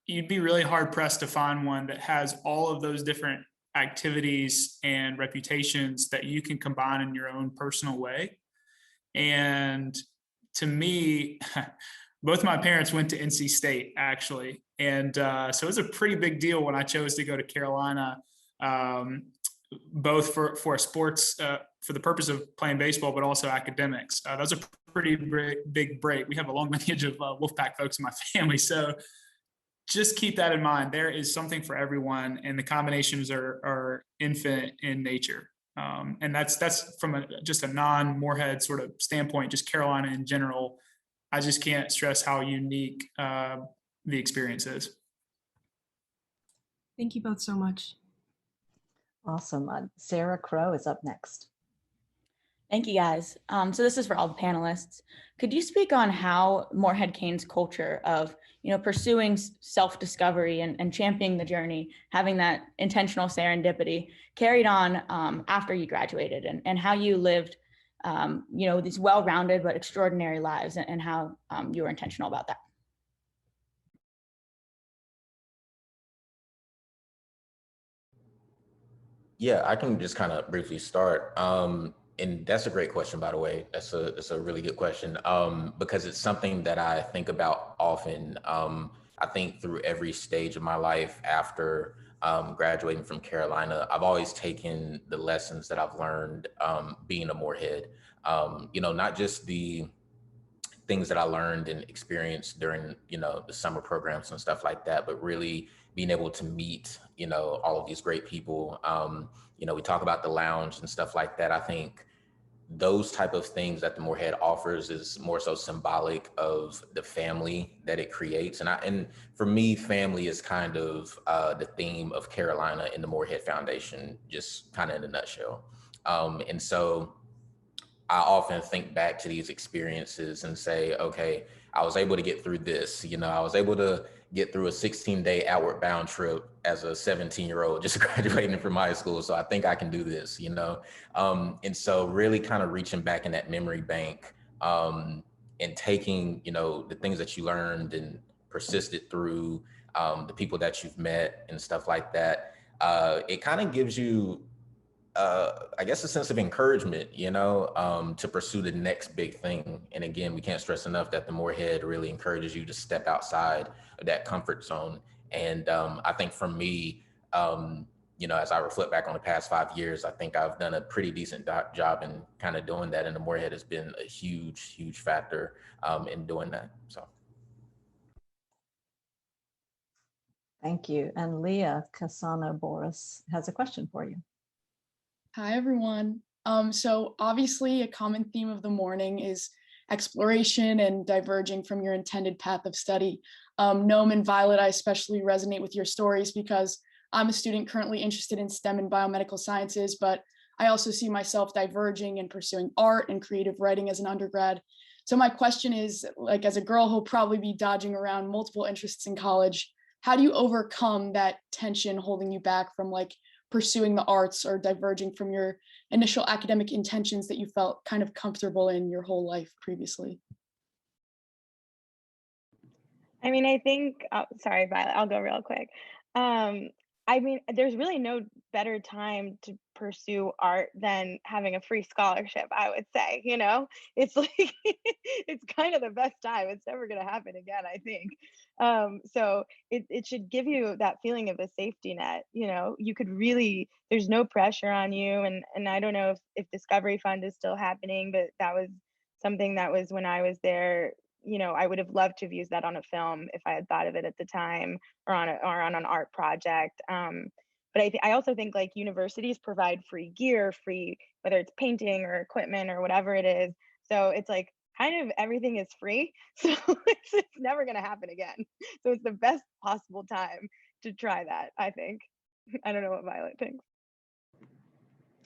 You'd be really hard-pressed to find one that has all of those different activities and reputations that you can combine in your own personal way. And to me, both my parents went to NC State, actually. And so it was a pretty big deal when I chose to go to Carolina, both for sports, for the purpose of playing baseball, but also academics. That was a pretty big break. We have a long lineage of Wolfpack folks in my family. So just keep that in mind. There is something for everyone, and the combinations are infinite in nature. And that's from just a non-Morehead sort of standpoint, just Carolina in general. I just can't stress how unique the experience is. Thank you both so much. Awesome. Sarah Crow is up next. Thank you, guys. So this is for all the panelists. Could you speak on how Morehead-Cain's culture of, pursuing self-discovery and championing the journey, having that intentional serendipity carried on after you graduated, and how you lived, these well-rounded but extraordinary lives, and how you were intentional about that? Yeah, I can just kind of briefly start. And that's a great question, by the way. That's a really good question, because it's something that I think about often. I think through every stage of my life after graduating from Carolina, I've always taken the lessons that I've learned being a Morehead. Not just the things that I learned and experienced during, the summer programs and stuff like that, but really being able to meet, all of these great people. We talk about the lounge and stuff like that. I think those type of things that the Morehead offers is more so symbolic of the family that it creates. And for me, family is kind of the theme of Carolina in the Morehead Foundation, just kind of in a nutshell. And so I often think back to these experiences and say, okay, I was able to get through this. I was able to get through a 16-day outward bound trip as a 17-year-old just graduating from high school. So I think I can do this, and so really kind of reaching back in that memory bank and taking, the things that you learned and persisted through, the people that you've met and stuff like that. It kind of gives you I guess a sense of encouragement, to pursue the next big thing. And again, we can't stress enough that the Morehead really encourages you to step outside of that comfort zone. And I think for me, as I reflect back on the past 5 years, I think I've done a pretty decent job in kind of doing that. And the Morehead has been a huge, huge factor in doing that. So. Thank you. And Leah Casano-Boris has a question for you. Hi, everyone. So obviously a common theme of the morning is exploration and diverging from your intended path of study. Noam and Violet, I especially resonate with your stories because I'm a student currently interested in STEM and biomedical sciences, but I also see myself diverging and pursuing art and creative writing as an undergrad. So my question is, like, as a girl who'll probably be dodging around multiple interests in college, how do you overcome that tension holding you back from like pursuing the arts or diverging from your initial academic intentions that you felt kind of comfortable in your whole life previously? I mean, I think, oh, sorry, Violet, I'll go real quick. I mean, there's really no better time to pursue art than having a free scholarship, I would say, you know? It's like, it's kind of the best time. It's never gonna happen again, I think. So it should give you that feeling of a safety net, you know? You could really, there's no pressure on you. And I don't know if Discovery Fund is still happening, but that was something that was when I was there. You know, I would have loved to have used that on a film if I had thought of it at the time, or on an art project. But I also think like universities provide free gear, free, whether it's painting or equipment or whatever it is. So it's like kind of everything is free. So it's never going to happen again. So it's the best possible time to try that, I think. I don't know what Violet thinks.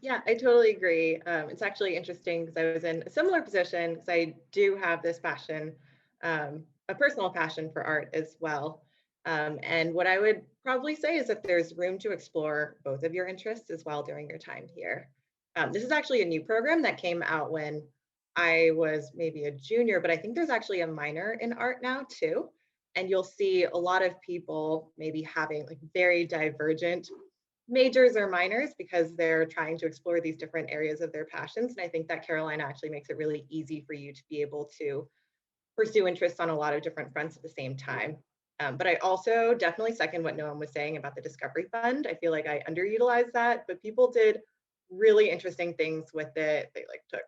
Yeah, I totally agree. It's actually interesting because I was in a similar position because I do have this passion, a personal passion for art as well. And what I would probably say is that there's room to explore both of your interests as well during your time here. This is actually a new program that came out when I was maybe a junior, but I think there's actually a minor in art now too. And you'll see a lot of people maybe having like very divergent majors or minors because they're trying to explore these different areas of their passions. And I think that Carolina actually makes it really easy for you to be able to pursue interests on a lot of different fronts at the same time. But I also definitely second what Noam was saying about the Discovery Fund. I feel like I underutilized that, but people did really interesting things with it. They like took,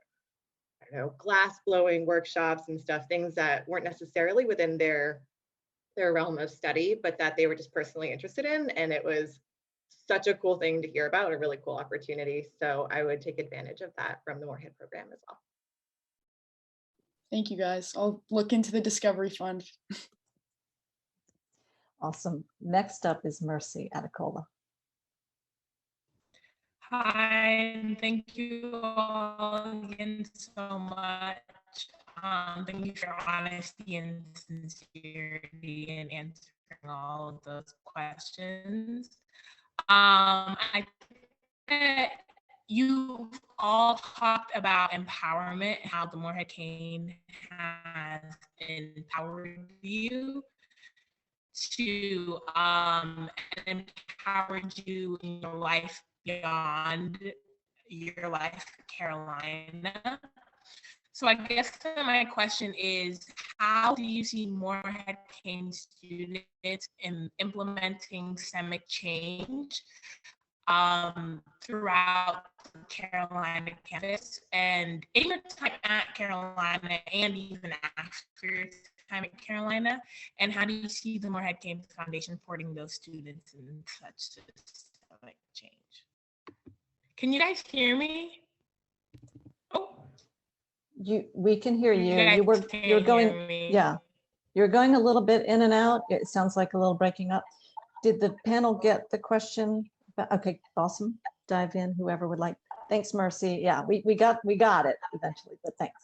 I don't know, glass blowing workshops and stuff, things that weren't necessarily within their realm of study, but that they were just personally interested in. And it was such a cool thing to hear about, a really cool opportunity. So I would take advantage of that from the Morehead program as well. Thank you, guys. I'll look into the Discovery Fund. Awesome. Next up is Mercy Atacola. Hi, and thank you all again so much. Thank you for your honesty and sincerity in answering all of those questions. I think that you've all talked about empowerment, how the Morehead-Cain has empowered you to empowered you in your life beyond your life, Carolina. So I guess my question is, how do you see Morehead-Cain students in implementing systemic change throughout the Carolina campus, and in your time at Carolina and even after your time at Carolina, and how do you see the Morehead-Cain Foundation supporting those students in such systemic change? Can you guys hear me? Oh. We can hear you. You're going, yeah. You're going a little bit in and out. It sounds like a little breaking up. Did the panel get the question? Okay, awesome. Dive in, whoever would like. Thanks, Mercy. Yeah, we got it eventually, but thanks.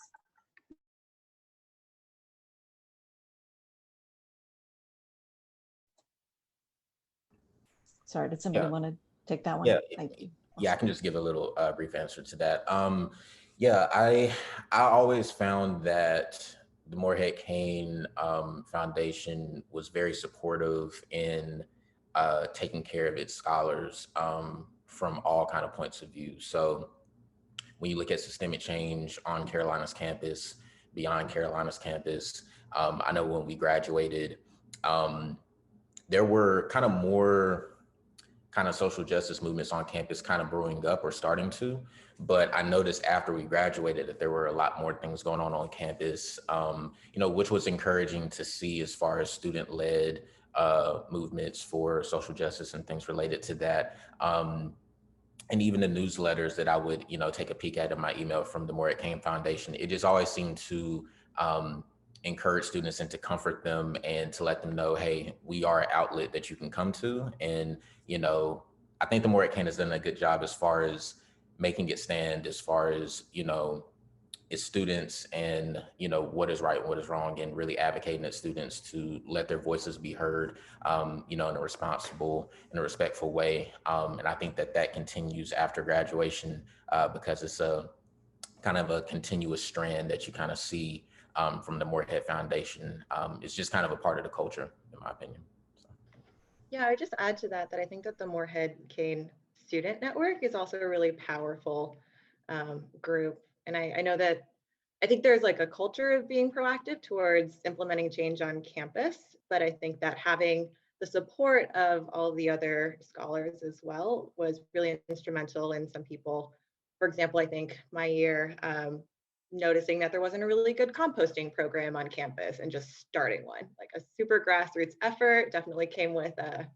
Sorry, did somebody want to take that one? Yeah. Thank you. Yeah, I can just give a little brief answer to that. Yeah, I always found that the Morehead-Cain Foundation was very supportive in taking care of its scholars from all kind of points of view. So when you look at systemic change on Carolina's campus, beyond Carolina's campus, I know when we graduated, there were kind of more kind of social justice movements on campus kind of brewing up or starting to, but I noticed after we graduated that there were a lot more things going on campus, you know, which was encouraging to see as far as student-led movements for social justice and things related to that. And even the newsletters that I would, take a peek at in my email from the Morehead-Cain Foundation, it just always seemed to encourage students and to comfort them and to let them know, hey, we are an outlet that you can come to. And, I think the Morehead-Cain has done a good job as far as making it stand, as far as, its students and, what is right and what is wrong, and really advocating at students to let their voices be heard, in a responsible and a respectful way. And I think that continues after graduation because it's a kind of a continuous strand that you kind of see from the Morehead Foundation. It's just kind of a part of the culture, in my opinion. Yeah, I would just add to that I think that the Morehead-Cain Student Network is also a really powerful group. And I know that I think there's like a culture of being proactive towards implementing change on campus, but I think that having the support of all the other scholars as well was really instrumental in some people. For example, I think my year, noticing that there wasn't a really good composting program on campus and just starting one, like a super grassroots effort, definitely came with a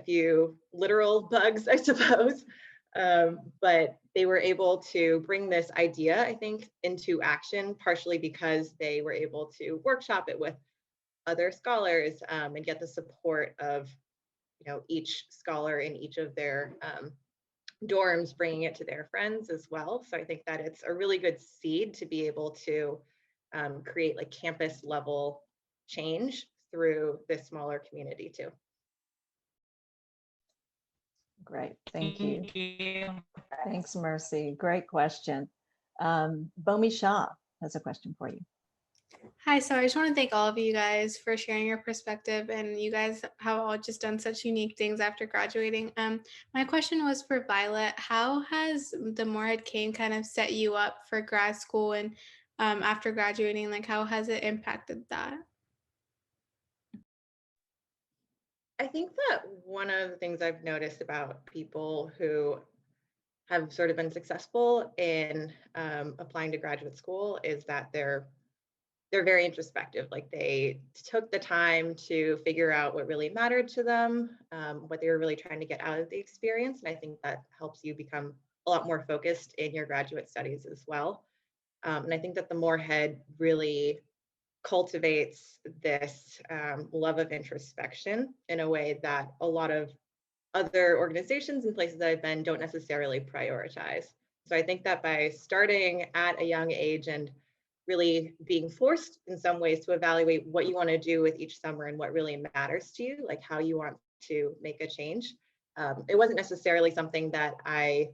few literal bugs, I suppose. But they were able to bring this idea, I think, into action, partially because they were able to workshop it with other scholars and get the support of, each scholar in each of their dorms, bringing it to their friends as well. So I think that it's a really good seed to be able to create like campus level change through this smaller community too. Great, thank you. Thanks, Mercy. Great question. Bomi Shah has a question for you. Hi, so I just want to thank all of you guys for sharing your perspective, and you guys have all just done such unique things after graduating. My question was for Violet. How has the Morehead-Cain kind of set you up for grad school, and after graduating, like how has it impacted that? I think that one of the things I've noticed about people who have sort of been successful in applying to graduate school is that they're very introspective. Like they took the time to figure out what really mattered to them, what they were really trying to get out of the experience. And I think that helps you become a lot more focused in your graduate studies as well. And I think that the Morehead really cultivates this love of introspection in a way that a lot of other organizations and places that I've been don't necessarily prioritize. So I think that by starting at a young age and really being forced in some ways to evaluate what you want to do with each summer and what really matters to you, like how you want to make a change. It wasn't necessarily something that I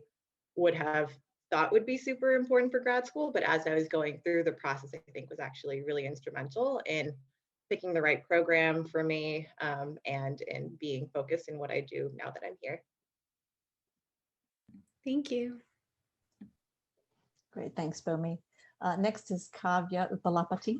would have thought would be super important for grad school, but as I was going through the process, I think was actually really instrumental in picking the right program for me and in being focused in what I do now that I'm here. Thank you. Great, thanks, Bomi. Next is Kavya Upalapati.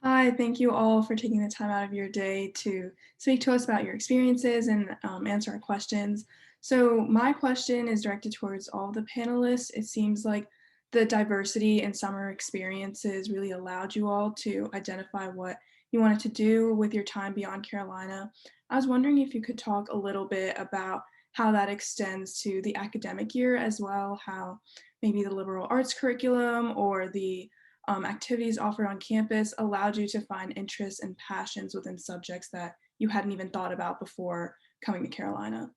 Hi, thank you all for taking the time out of your day to speak to us about your experiences and answer our questions. So my question is directed towards all the panelists. It seems like the diversity in summer experiences really allowed you all to identify what you wanted to do with your time beyond Carolina. I was wondering if you could talk a little bit about how that extends to the academic year as well, how maybe the liberal arts curriculum or the activities offered on campus allowed you to find interests and passions within subjects that you hadn't even thought about before coming to Carolina.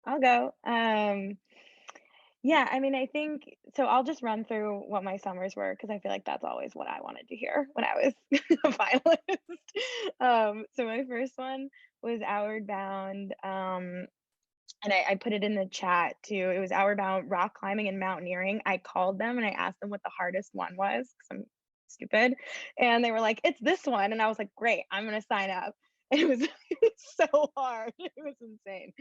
I'll go. Yeah, I mean, I think so. I'll just run through what my summers were because I feel like that's always what I wanted to hear when I was a finalist. So my first one was Outward Bound, and I put it in the chat too. It was Outward Bound rock climbing and mountaineering. I called them and I asked them what the hardest one was because I'm stupid, and they were like, "It's this one," and I was like, "Great, I'm gonna sign up." And it was so hard. It was insane.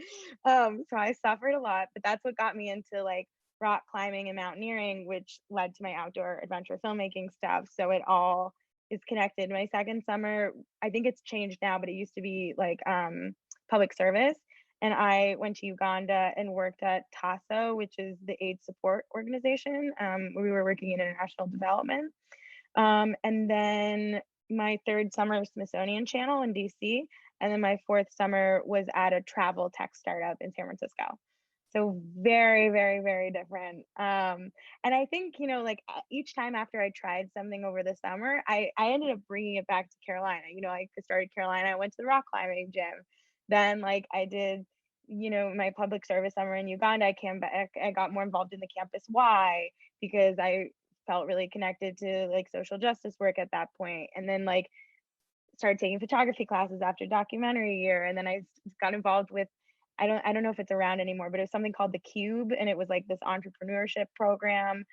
So I suffered a lot, but that's what got me into like rock climbing and mountaineering, which led to my outdoor adventure filmmaking stuff. So it all is connected. My second summer, I think it's changed now, but it used to be like public service. And I went to Uganda and worked at TASO, which is the aid support organization. We were working in international development. And then my third summer was Smithsonian Channel in DC. And then my fourth summer was at a travel tech startup in San Francisco. So very, very, very different. And I think, like each time after I tried something over the summer, I ended up bringing it back to Carolina. I started Carolina, I went to the rock climbing gym. Then like I did, my public service summer in Uganda, I came back, I got more involved in the campus Y because I felt really connected to like social justice work at that point. And then like started taking photography classes after documentary year. And then I got involved with, I don't know if it's around anymore, but it was something called the Cube, and it was like this entrepreneurship program.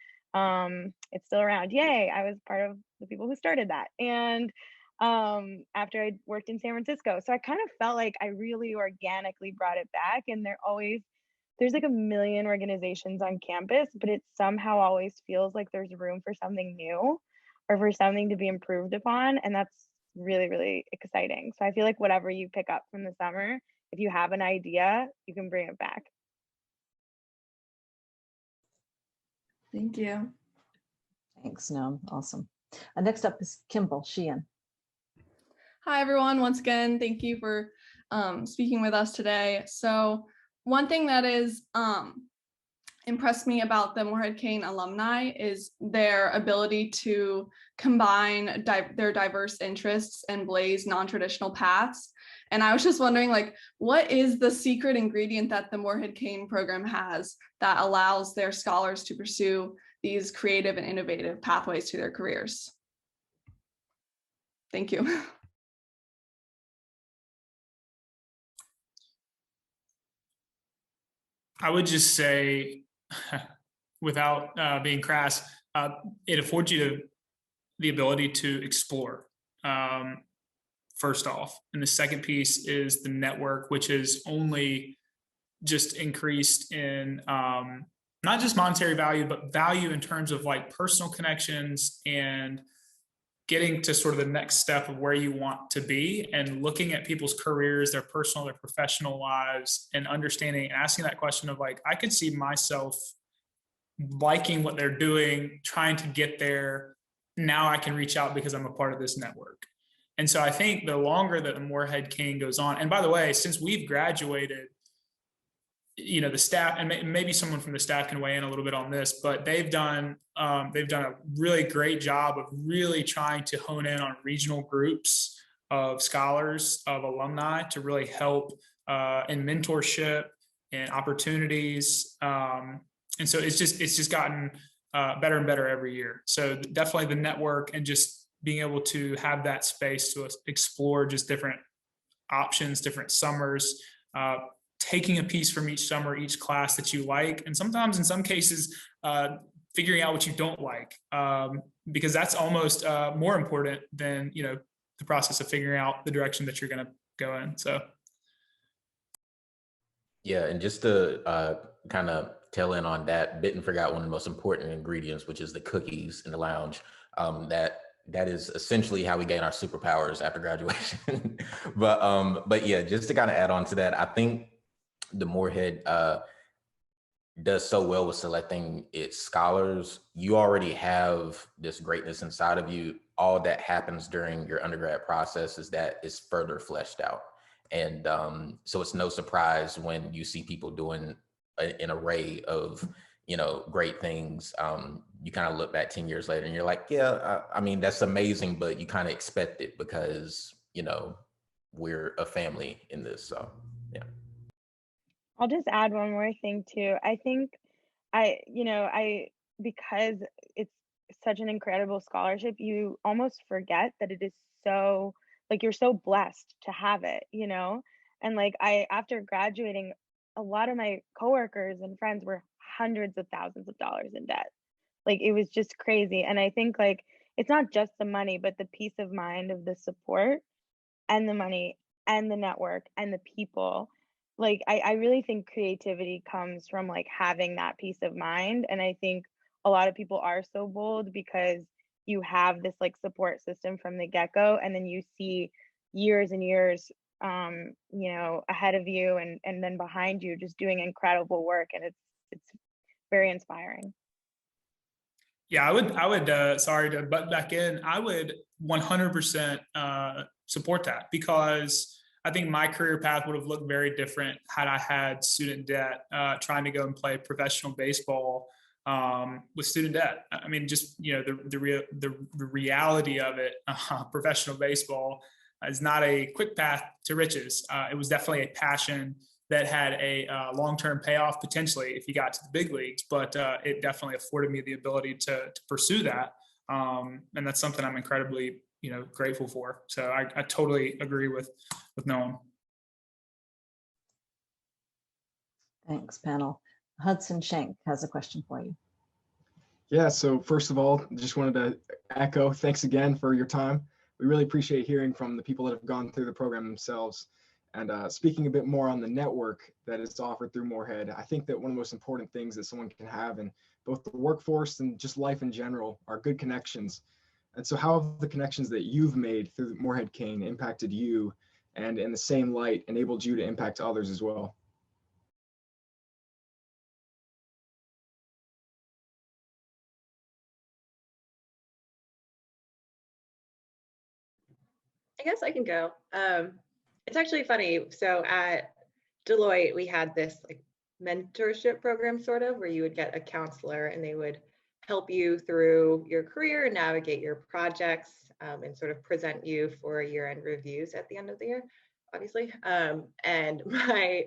It's still around. Yay! I was part of the people who started that. And after I worked in San Francisco, so I kind of felt like I really organically brought it back. And there's like a million organizations on campus, but it somehow always feels like there's room for something new or for something to be improved upon, and that's really, really exciting. So I feel like whatever you pick up from the summer, if you have an idea, you can bring it back. Thank you. Thanks, Noam. Awesome. Next up is Kimball Sheehan. Hi, everyone. Once again, thank you for speaking with us today. So one thing that is impressed me about the Morehead-Cain alumni is their ability to combine their diverse interests and blaze non-traditional paths. And I was just wondering, like, what is the secret ingredient that the Morehead-Cain program has that allows their scholars to pursue these creative and innovative pathways to their careers? Thank you. I would just say, without being crass, it affords you the ability to explore, first off. And the second piece is the network, which is only just increased in not just monetary value, but value in terms of like personal connections and getting to sort of the next step of where you want to be and looking at people's careers, their personal, their professional lives, and understanding and asking that question of like, I could see myself liking what they're doing, trying to get there. Now I can reach out because I'm a part of this network. And so I think the longer that the Morehead-Cain goes on, and by the way, since we've graduated, the staff, and maybe someone from the staff can weigh in a little bit on this, but they've done a really great job of really trying to hone in on regional groups of scholars, of alumni, to really help in mentorship and opportunities. And so it's just gotten better and better every year. So definitely the network and just being able to have that space to explore just different options, different summers, taking a piece from each summer, each class that you like, and sometimes in some cases, figuring out what you don't like, because that's almost more important than the process of figuring out the direction that you're going to go in. So, yeah, and just to kind of tail in on that, bit and forgot one of the most important ingredients, which is the cookies in the lounge. That is essentially how we gain our superpowers after graduation. But yeah, just to kind of add on to that, I think the Morehead does so well with selecting its scholars. You already have this greatness inside of you. All that happens during your undergrad process is that it's further fleshed out. And so it's no surprise when you see people doing an array of, great things. You kind of look back 10 years later and you're like, yeah, I mean, that's amazing, but you kind of expect it because, we're a family in this. So, yeah. I'll just add one more thing too. I think because it's such an incredible scholarship, you almost forget that it is so, like, you're so blessed to have it, and like after graduating, a lot of my coworkers and friends were hundreds of thousands of dollars in debt. Like, it was just crazy. And I think like, it's not just the money, but the peace of mind of the support and the money and the network and the people. Like, I really think creativity comes from like having that peace of mind. And I think a lot of people are so bold because you have this like support system from the get-go, and then you see years and years ahead of you and then behind you just doing incredible work, and it's very inspiring. Yeah, I would, sorry to butt back in, I would 100% support that, because I think my career path would have looked very different had I had student debt, trying to go and play professional baseball with student debt. I mean, just, the reality of it, professional baseball is not a quick path to riches. It was definitely a passion that had a long-term payoff potentially if you got to the big leagues, but it definitely afforded me the ability to pursue that. And that's something I'm incredibly, grateful for. So I totally agree with Noam. Thanks, panel. Hudson Schenk has a question for you. Yeah, so first of all, just wanted to echo thanks again for your time. We really appreciate hearing from the people that have gone through the program themselves. And speaking a bit more on the network that is offered through Morehead, I think that one of the most important things that someone can have in both the workforce and just life in general are good connections. And so how have the connections that you've made through Morehead-Cain impacted you, and in the same light enabled you to impact others as well? I guess I can go. It's actually funny. So at Deloitte, we had this mentorship program sort of where you would get a counselor and they would help you through your career, navigate your projects, and sort of present you for year-end reviews at the end of the year, obviously. And my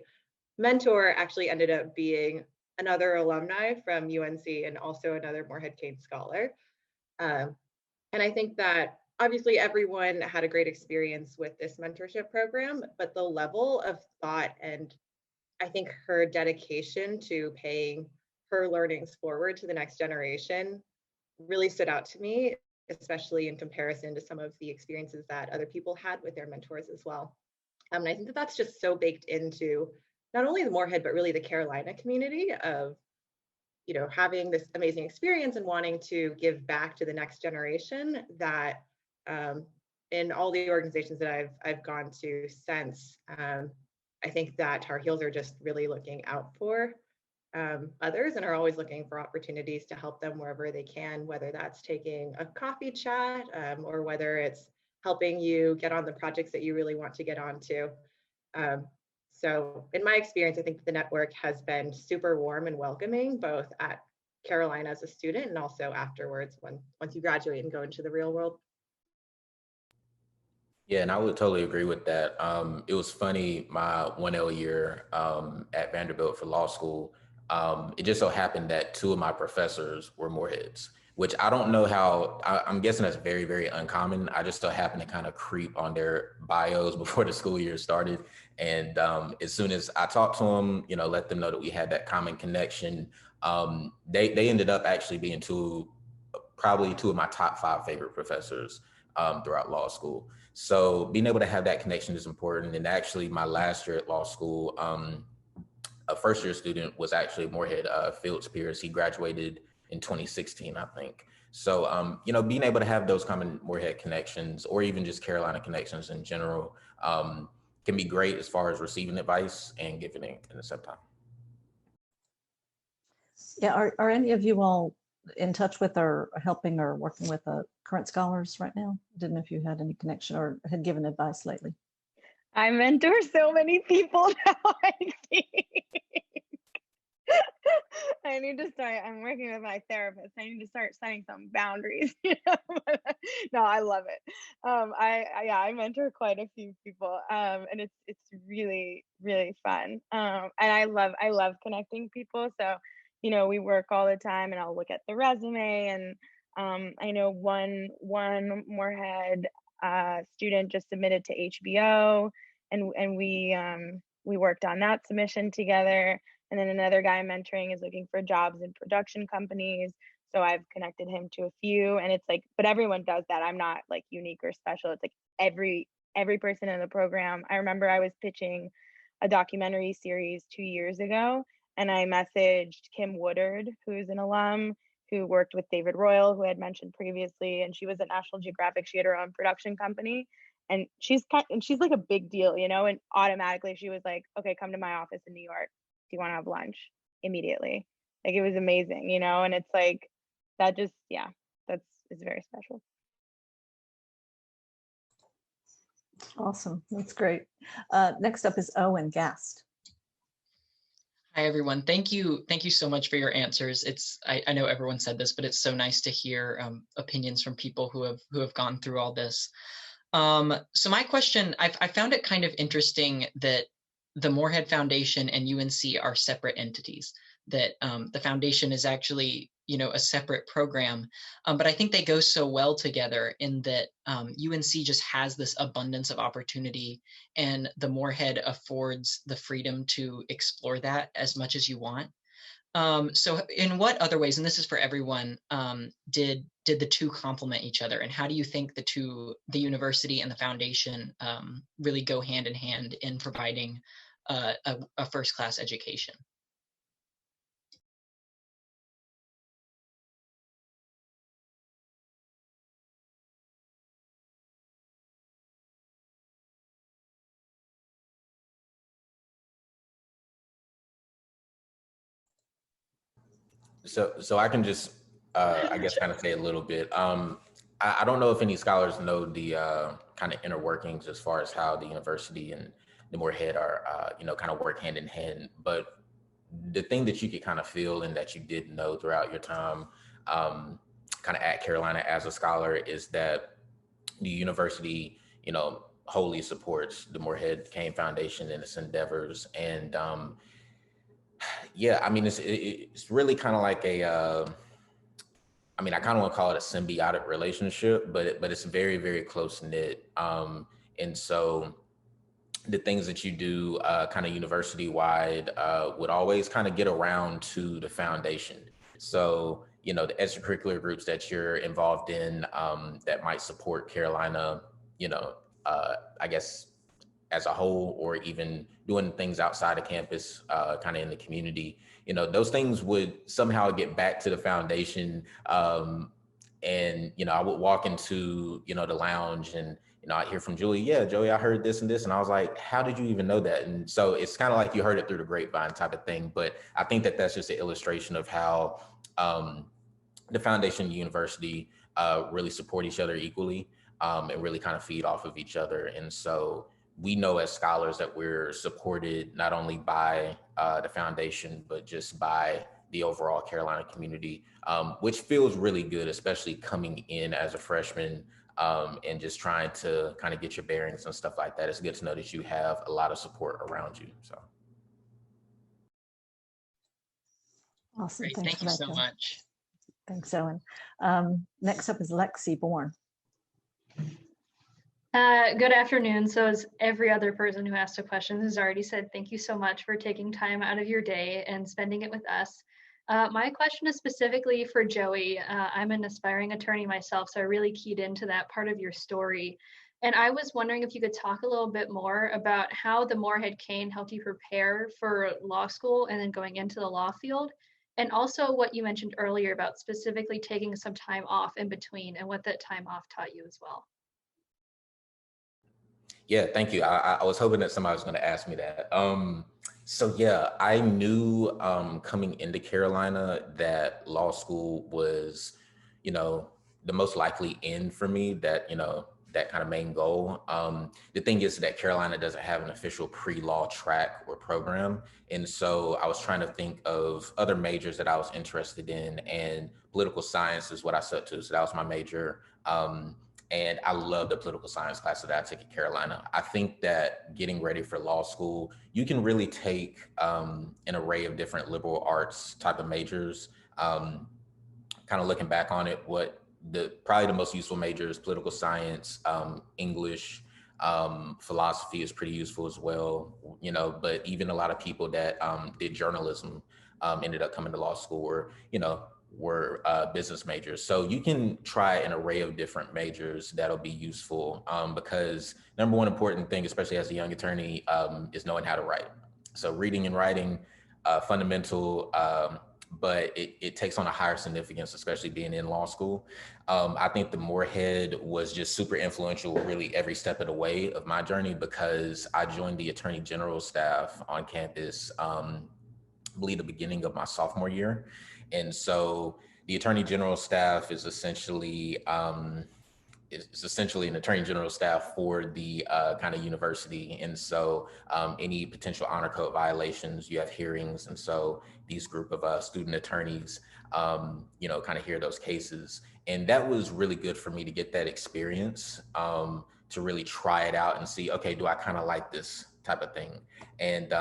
mentor actually ended up being another alumni from UNC and also another Morehead-Cain scholar. And I think that obviously everyone had a great experience with this mentorship program, but the level of thought and I think her dedication to paying her learnings forward to the next generation really stood out to me, especially in comparison to some of the experiences that other people had with their mentors as well. And I think that that's just so baked into not only the Morehead, but really the Carolina community of, having this amazing experience and wanting to give back to the next generation that in all the organizations that I've gone to since, I think that Tar Heels are just really looking out for others and are always looking for opportunities to help them wherever they can, whether that's taking a coffee chat or whether it's helping you get on the projects that you really want to get onto. So in my experience, I think the network has been super warm and welcoming, both at Carolina as a student and also afterwards once you graduate and go into the real world. Yeah, and I would totally agree with that. It was funny, my 1L year at Vanderbilt for law school, it just so happened that two of my professors were Moreheads, which I don't know how, I'm guessing that's very, very uncommon. I just so happened to kind of creep on their bios before the school year started. And as soon as I talked to them, let them know that we had that common connection, they ended up actually being probably two of my top 5 favorite professors throughout law school. So being able to have that connection is important. And actually my last year at law school, a first year student was actually Morehead, Fields Pierce. He graduated in 2016, I think. So, being able to have those common Morehead connections or even just Carolina connections in general can be great as far as receiving advice and giving it in the same time. Yeah, are any of you all in touch with or helping or working with current scholars right now? Didn't know if you had any connection or had given advice lately. I mentor so many people now, I think. I need to start, I'm working with my therapist. I need to start setting some boundaries. No, I love it. I mentor quite a few people, and it's really, really fun. And I love connecting people. So, we work all the time, and I'll look at the resume, and I know one Morehead student just submitted to HBO, and we worked on that submission together. And then another guy I'm mentoring is looking for jobs in production companies. So I've connected him to a few, and it's but everyone does that. I'm not unique or special. It's every person in the program. I remember I was pitching a documentary series 2 years ago, and I messaged Kim Woodard, who's an alum who worked with David Royal, who I had mentioned previously, and she was at National Geographic. She had her own production company. and she's like a big deal, you know, and automatically she was like, okay, come to my office in New York. Do you want to have lunch? Immediately. Like, it was amazing, you know, and it's like, that just, yeah, it's very special. Awesome. That's great. Next up is Owen Gast. Hi, everyone. Thank you so much for your answers. I know everyone said this, but it's so nice to hear opinions from people who have gone through all this. So my question, I found it kind of interesting that the Morehead Foundation and UNC are separate entities, that the foundation is actually, you know, a separate program. But I think they go so well together in that UNC just has this abundance of opportunity, and the Morehead affords the freedom to explore that as much as you want. So in what other ways, and this is for everyone, did the two complement each other, and how do you think the university and the foundation really go hand in hand in providing a first-class education? So I can just, I guess, kind of say a little bit. I don't know if any scholars know the kind of inner workings as far as how the university and the Morehead are, you know, kind of work hand in hand. But the thing that you could kind of feel and that you did know throughout your time kind of at Carolina as a scholar is that the university, you know, wholly supports the Morehead-Cain Foundation and its endeavors. And yeah, I mean, it's really kind of like a, I mean, I kind of want to call it a symbiotic relationship, but it's very, very close knit. And so the things that you do kind of university wide would always kind of get around to the foundation. So, you know, the extracurricular groups that you're involved in that might support Carolina, you know, I guess as a whole, or even doing things outside of campus, kind of in the community, you know, those things would somehow get back to the foundation. And, you know, I would walk into, you know, the lounge and, you know, I'd hear from Julie, yeah, Joey, I heard this and this. And I was like, how did you even know that? And so it's kind of like you heard it through the grapevine type of thing. But I think that that's just an illustration of how the foundation and university really support each other equally and really kind of feed off of each other. And so we know as scholars that we're supported not only by the foundation, but just by the overall Carolina community, which feels really good, especially coming in as a freshman and just trying to kind of get your bearings and stuff like that. It's good to know that you have a lot of support around you. So. Awesome. Great. Thanks Thank you so much. Thanks, Owen. Next up is Lexi Bourne. Good afternoon. So as every other person who asked a question has already said, thank you so much for taking time out of your day and spending it with us. My question is specifically for Joey. I'm an aspiring attorney myself, so I really keyed into that part of your story. And I was wondering if you could talk a little bit more about how the Morehead-Cain helped you prepare for law school and then going into the law field. And also what you mentioned earlier about specifically taking some time off in between and what that time off taught you as well. Yeah, thank you. I was hoping that somebody was going to ask me that. So yeah, I knew coming into Carolina that law school was, you know, the most likely end for me, that, you know, that kind of main goal. The thing is that Carolina doesn't have an official pre-law track or program. And so I was trying to think of other majors that I was interested in, and political science is what I stuck to. So that was my major. And I love the political science class that I took at Carolina. I think that getting ready for law school, you can really take an array of different liberal arts type of majors. Kind of looking back on it, probably the most useful major is political science, English, philosophy is pretty useful as well, you know, but even a lot of people that did journalism ended up coming to law school, or, you know, were business majors. So you can try an array of different majors that'll be useful because number one important thing, especially as a young attorney, is knowing how to write. So reading and writing, fundamental, but it takes on a higher significance, especially being in law school. I think the Morehead was just super influential really every step of the way of my journey, because I joined the Attorney General staff on campus, I believe the beginning of my sophomore year. And so the Attorney General staff is essentially an attorney general staff for the kind of university. And so any potential honor code violations, you have hearings. And so these group of student attorneys, kind of hear those cases. And that was really good for me to get that experience, to really try it out and see, okay, do I kind of like this type of thing? And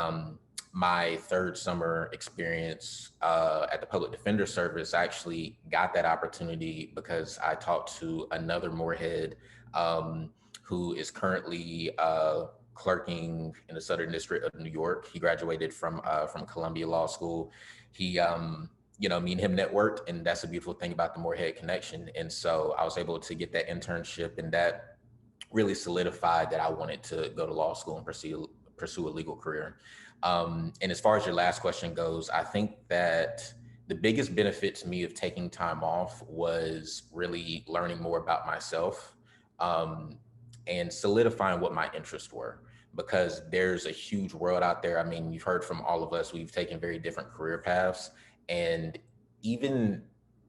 my third summer experience at the Public Defender Service, I actually got that opportunity because I talked to another Morehead who is currently clerking in the Southern District of New York. He graduated from Columbia Law School. He, me and him networked, and that's a beautiful thing about the Morehead connection. And so I was able to get that internship, and that really solidified that I wanted to go to law school and pursue a legal career. And as far as your last question goes, I think that the biggest benefit to me of taking time off was really learning more about myself, and solidifying what my interests were, because there's a huge world out there. I mean, you've heard from all of us, we've taken very different career paths. And even,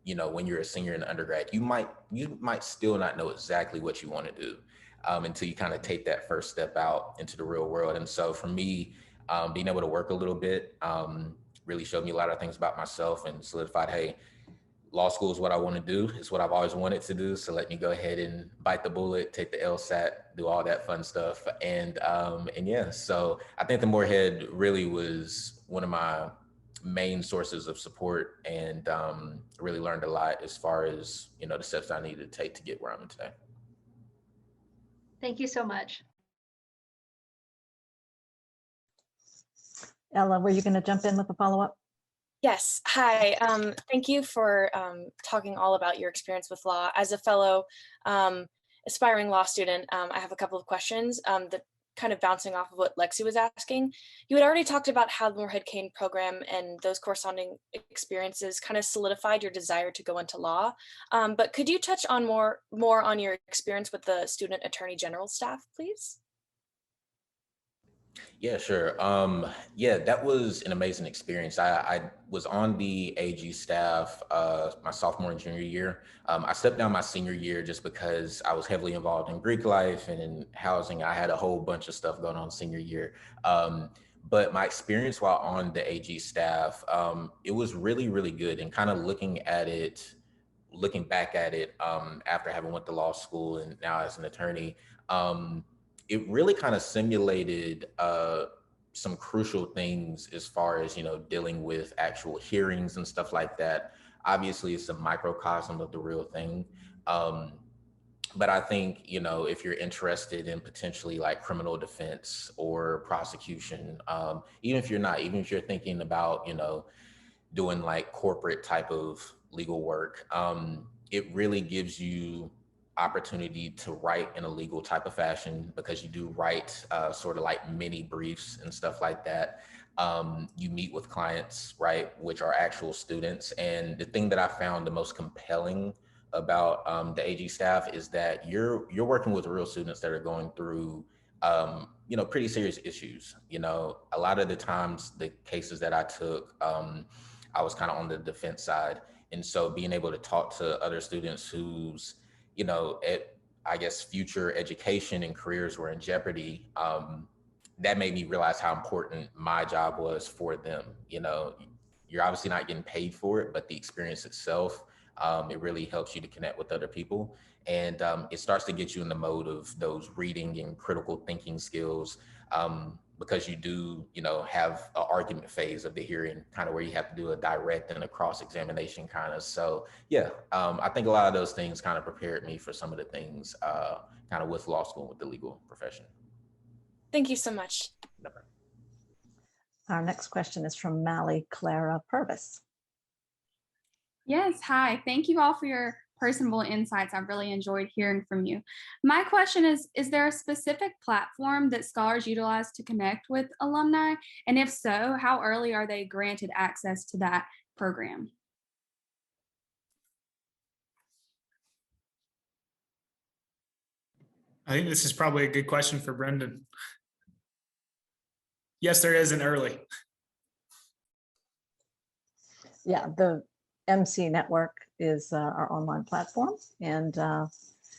when you're a senior in undergrad, you might still not know exactly what you want to do until you kind of take that first step out into the real world. And so for me, being able to work a little bit really showed me a lot of things about myself and solidified, hey, law school is what I want to do. It's what I've always wanted to do. So let me go ahead and bite the bullet, take the LSAT, do all that fun stuff. And yeah, so I think the Morehead really was one of my main sources of support, and really learned a lot as far as, the steps I needed to take to get where I'm at today. Thank you so much. Ella, were you going to jump in with a follow-up? Yes. Hi. Thank you for talking all about your experience with law. As a fellow aspiring law student, I have a couple of questions that kind of bouncing off of what Lexi was asking. You had already talked about how the Morehead-Cain program and those corresponding experiences kind of solidified your desire to go into law. But could you touch on more on your experience with the Student Attorney General staff, please? Yeah, sure. Yeah, that was an amazing experience. I was on the AG staff my sophomore and junior year. I stepped down my senior year just because I was heavily involved in Greek life and in housing. I had a whole bunch of stuff going on senior year. But my experience while on the AG staff, it was really, really good. And kind of looking back at it after having went to law school and now as an attorney, it really kind of simulated some crucial things as far as, dealing with actual hearings and stuff like that. Obviously, it's a microcosm of the real thing. But I think, if you're interested in potentially like criminal defense or prosecution, even if you're thinking about, doing like corporate type of legal work, it really gives you opportunity to write in a legal type of fashion, because you do write sort of like mini briefs and stuff like that. You meet with clients, right, which are actual students. And the thing that I found the most compelling about the AG staff is that you're working with real students that are going through pretty serious issues. A lot of the times the cases that I took, I was kind of on the defense side. And so being able to talk to other students whose I guess future education and careers were in jeopardy, that made me realize how important my job was for them. You're obviously not getting paid for it, but the experience itself, it really helps you to connect with other people. And it starts to get you in the mode of those reading and critical thinking skills, because you do, have an argument phase of the hearing, kind of where you have to do a direct and a cross-examination kind of. So yeah, I think a lot of those things kind of prepared me for some of the things kind of with law school, with the legal profession. Thank you so much. Our next question is from Mally Clara Purvis. Yes, hi. Thank you all for your personable insights. I've really enjoyed hearing from you. My question is there a specific platform that scholars utilize to connect with alumni? And if so, how early are they granted access to that? program? I think this is probably a good question for Brendan. Yes, there is an early. Yeah, the MC Network is our online platform, and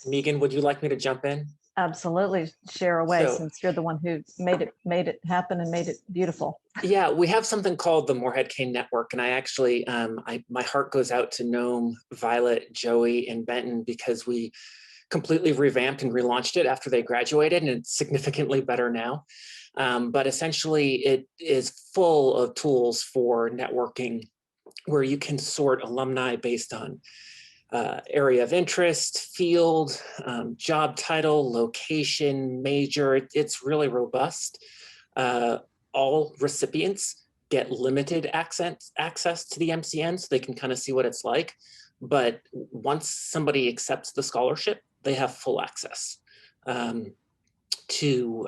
Megan, would you like me to jump in? absolutely share away, So- since you're the one who made it happen and made it beautiful. Yeah, we have something called the Morehead-Cain Network, and I actually, my heart goes out to Noam, Violet, Joey, and Benton, because we completely revamped and relaunched it after they graduated, and it's significantly better now. But essentially, it is full of tools for networking, where you can sort alumni based on area of interest, field, job title, location, major. It's really robust. All recipients get limited access to the MCN, so they can kind of see what it's like. But once somebody accepts the scholarship, they have full access to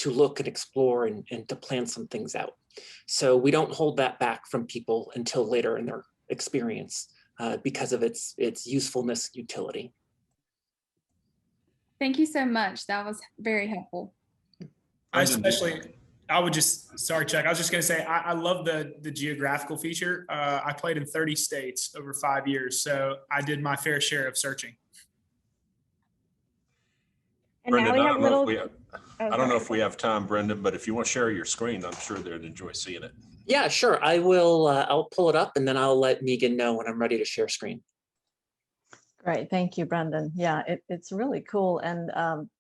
look and explore and to plan some things out. So we don't hold that back from people until later in their experience because of its usefulness, utility. Thank you so much. That was very helpful. I would just, sorry, Chuck, I was just going to say, I love the geographical feature. I played in 30 states over 5 years, so I did my fair share of searching. And Brendan, now we I have don't know little. if we have, I don't know if we have time, Brendan, but if you want to share your screen, I'm sure they'd enjoy seeing it. Yeah, sure. I will. I'll pull it up and then I'll let Megan know when I'm ready to share screen. Great, thank you, Brendan. Yeah, it's really cool, and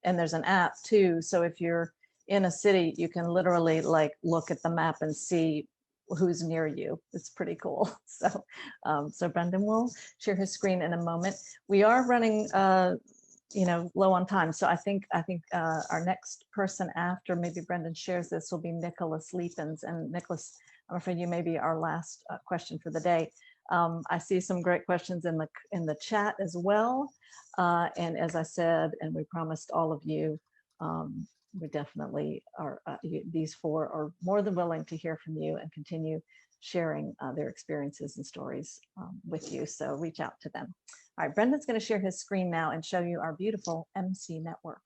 there's an app too. So if you're in a city, you can literally like look at the map and see who's near you. It's pretty cool. So, so Brendan will share his screen in a moment. We are running, low on time. So I think our next person after maybe Brendan shares this will be Nicholas Leapins. And Nicholas, I'm afraid you may be our last question for the day. I see some great questions in the chat as well. And as I said, and we promised all of you, we definitely are, these four are more than willing to hear from you and continue sharing their experiences and stories with you. So reach out to them. All right, Brendan's going to share his screen now and show you our beautiful MC network.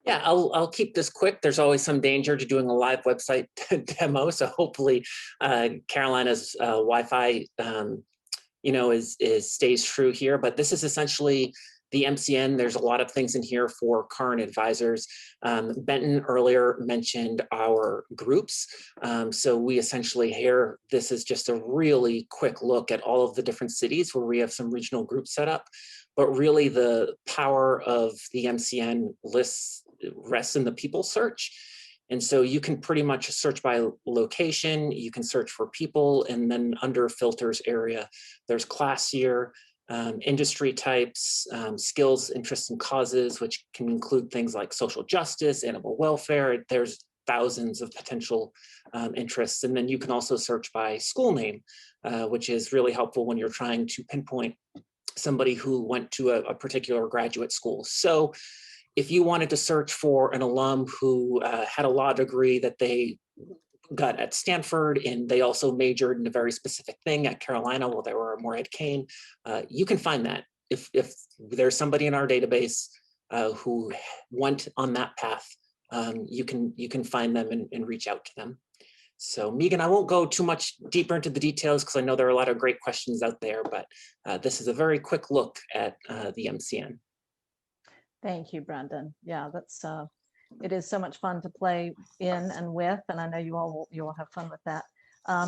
Yeah, I'll keep this quick. There's always some danger to doing a live website demo, so hopefully Carolina's Wi-Fi, stays true here. But this is essentially the MCN. There's a lot of things in here for current advisors. Benton earlier mentioned our groups. So we essentially here, this is just a really quick look at all of the different cities where we have some regional groups set up. But really the power of the MCN lists rests in the people search. And so you can pretty much search by location, you can search for people, and then under filters area, there's class year, industry types, skills, interests, and causes, which can include things like social justice, animal welfare. There's thousands of potential interests. And then you can also search by school name, which is really helpful when you're trying to pinpoint somebody who went to a particular graduate school. So if you wanted to search for an alum who had a law degree that they got at Stanford, and they also majored in a very specific thing at Carolina while they were at Morehead-Cain, you can find that. If there's somebody in our database who went on that path, you can find them and reach out to them. So Megan, I won't go too much deeper into the details because I know there are a lot of great questions out there, but this is a very quick look at the MCN. Thank you, Brendan. Yeah, that's it is so much fun to play in and with, and I know you all will have fun with that.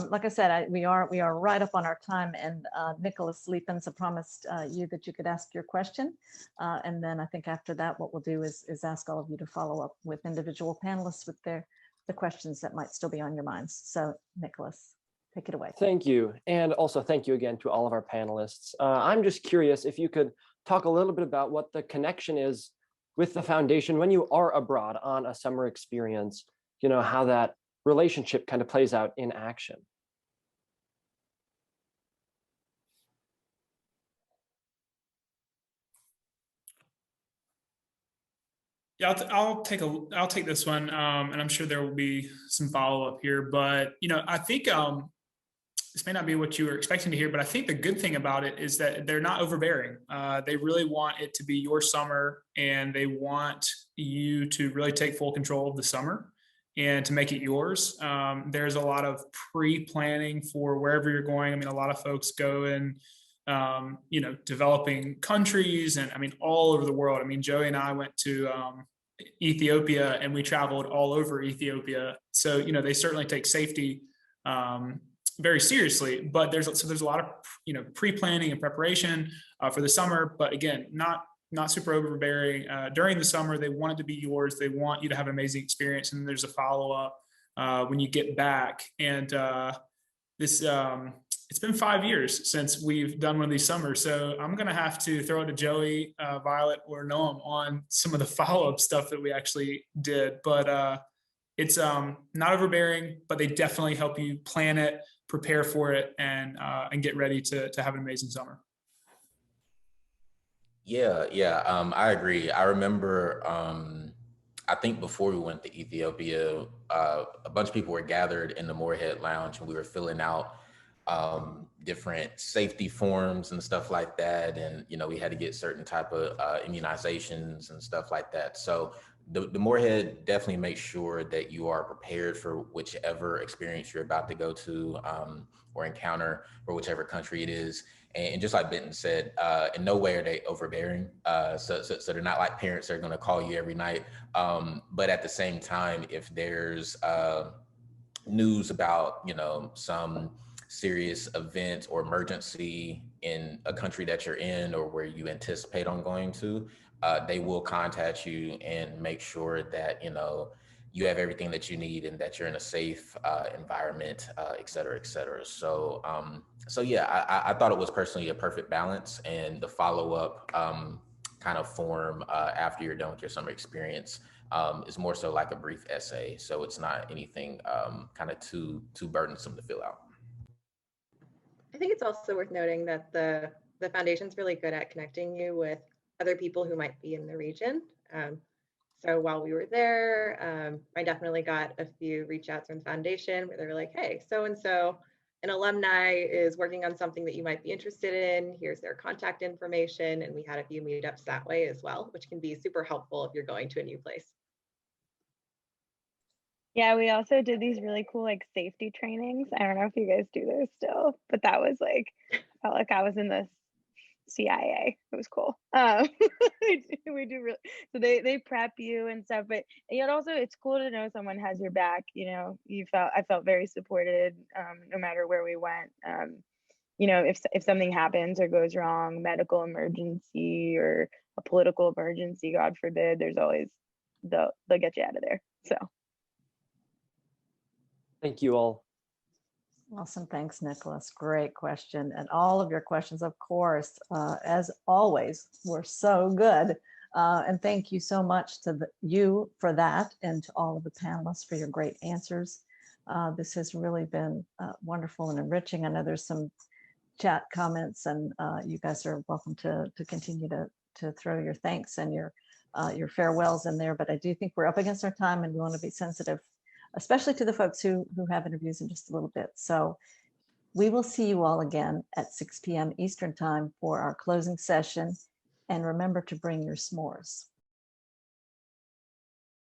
Like I said, we are right up on our time, and Nicholas Leapins, I promised you that you could ask your question, and then I think after that, what we'll do is ask all of you to follow up with individual panelists with the questions that might still be on your minds. So Nicholas, take it away. Thank you. And also thank you again to all of our panelists. I'm just curious if you could talk a little bit about what the connection is with the foundation when you are abroad on a summer experience, how that relationship kind of plays out in action. Yeah, I'll take this one, and I'm sure there will be some follow up here. But I think this may not be what you were expecting to hear, but I think the good thing about it is that they're not overbearing. They really want it to be your summer, and they want you to really take full control of the summer and to make it yours. There's a lot of pre-planning for wherever you're going. I mean, a lot of folks go in, developing countries, and I mean, all over the world. I mean, Joey and I went to Ethiopia, and we traveled all over Ethiopia. So, they certainly take safety very seriously, but there's a lot of, pre-planning and preparation for the summer, but again, not super overbearing. During the summer, they want it to be yours. They want you to have an amazing experience. And there's a follow-up when you get back. And it's been 5 years since we've done one of these summers. So I'm going to have to throw it to Joey, Violet, or Noam on some of the follow-up stuff that we actually did. But it's not overbearing, but they definitely help you plan it, prepare for it, and get ready to have an amazing summer. Yeah, I agree. I remember, I think before we went to Ethiopia, a bunch of people were gathered in the Morehead Lounge, and we were filling out different safety forms and stuff like that. And, we had to get certain type of immunizations and stuff like that. So the Morehead definitely makes sure that you are prepared for whichever experience you're about to go to or encounter, or whichever country it is. And just like Benton said, in no way are they overbearing. So they're not like parents that are going to call you every night. But at the same time, if there's news about, some serious event or emergency in a country that you're in or where you anticipate on going to, they will contact you and make sure that, you have everything that you need and that you're in a safe environment, et cetera, et cetera. So yeah, I thought it was personally a perfect balance, and the follow-up kind of form after you're done with your summer experience is more so like a brief essay. So it's not anything kind of too burdensome to fill out. I think it's also worth noting that the foundation's really good at connecting you with other people who might be in the region. So while we were there, I definitely got a few reach outs from the foundation where they were like, hey, so-and-so, an alumni is working on something that you might be interested in. Here's their contact information. And we had a few meetups that way as well, which can be super helpful if you're going to a new place. Yeah, we also did these really cool safety trainings. I don't know if you guys do those still, but that was felt like I was in the CIA. It was cool. We do really, so they prep you and stuff, but yet also it's cool to know someone has your back. I felt very supported no matter where we went. If something happens or goes wrong, medical emergency or a political emergency, God forbid, there's always they'll get you out of there. So thank you all. Awesome. Thanks, Nicholas. Great question. And all of your questions, of course, as always, were so good. And thank you so much to you for that, and to all of the panelists for your great answers. This has really been wonderful and enriching. I know there's some chat comments, and you guys are welcome to continue to throw your thanks and your farewells in there. But I do think we're up against our time, and we want to be sensitive, especially to the folks who have interviews in just a little bit. So we will see you all again at 6 p.m. Eastern time for our closing session. And remember to bring your s'mores.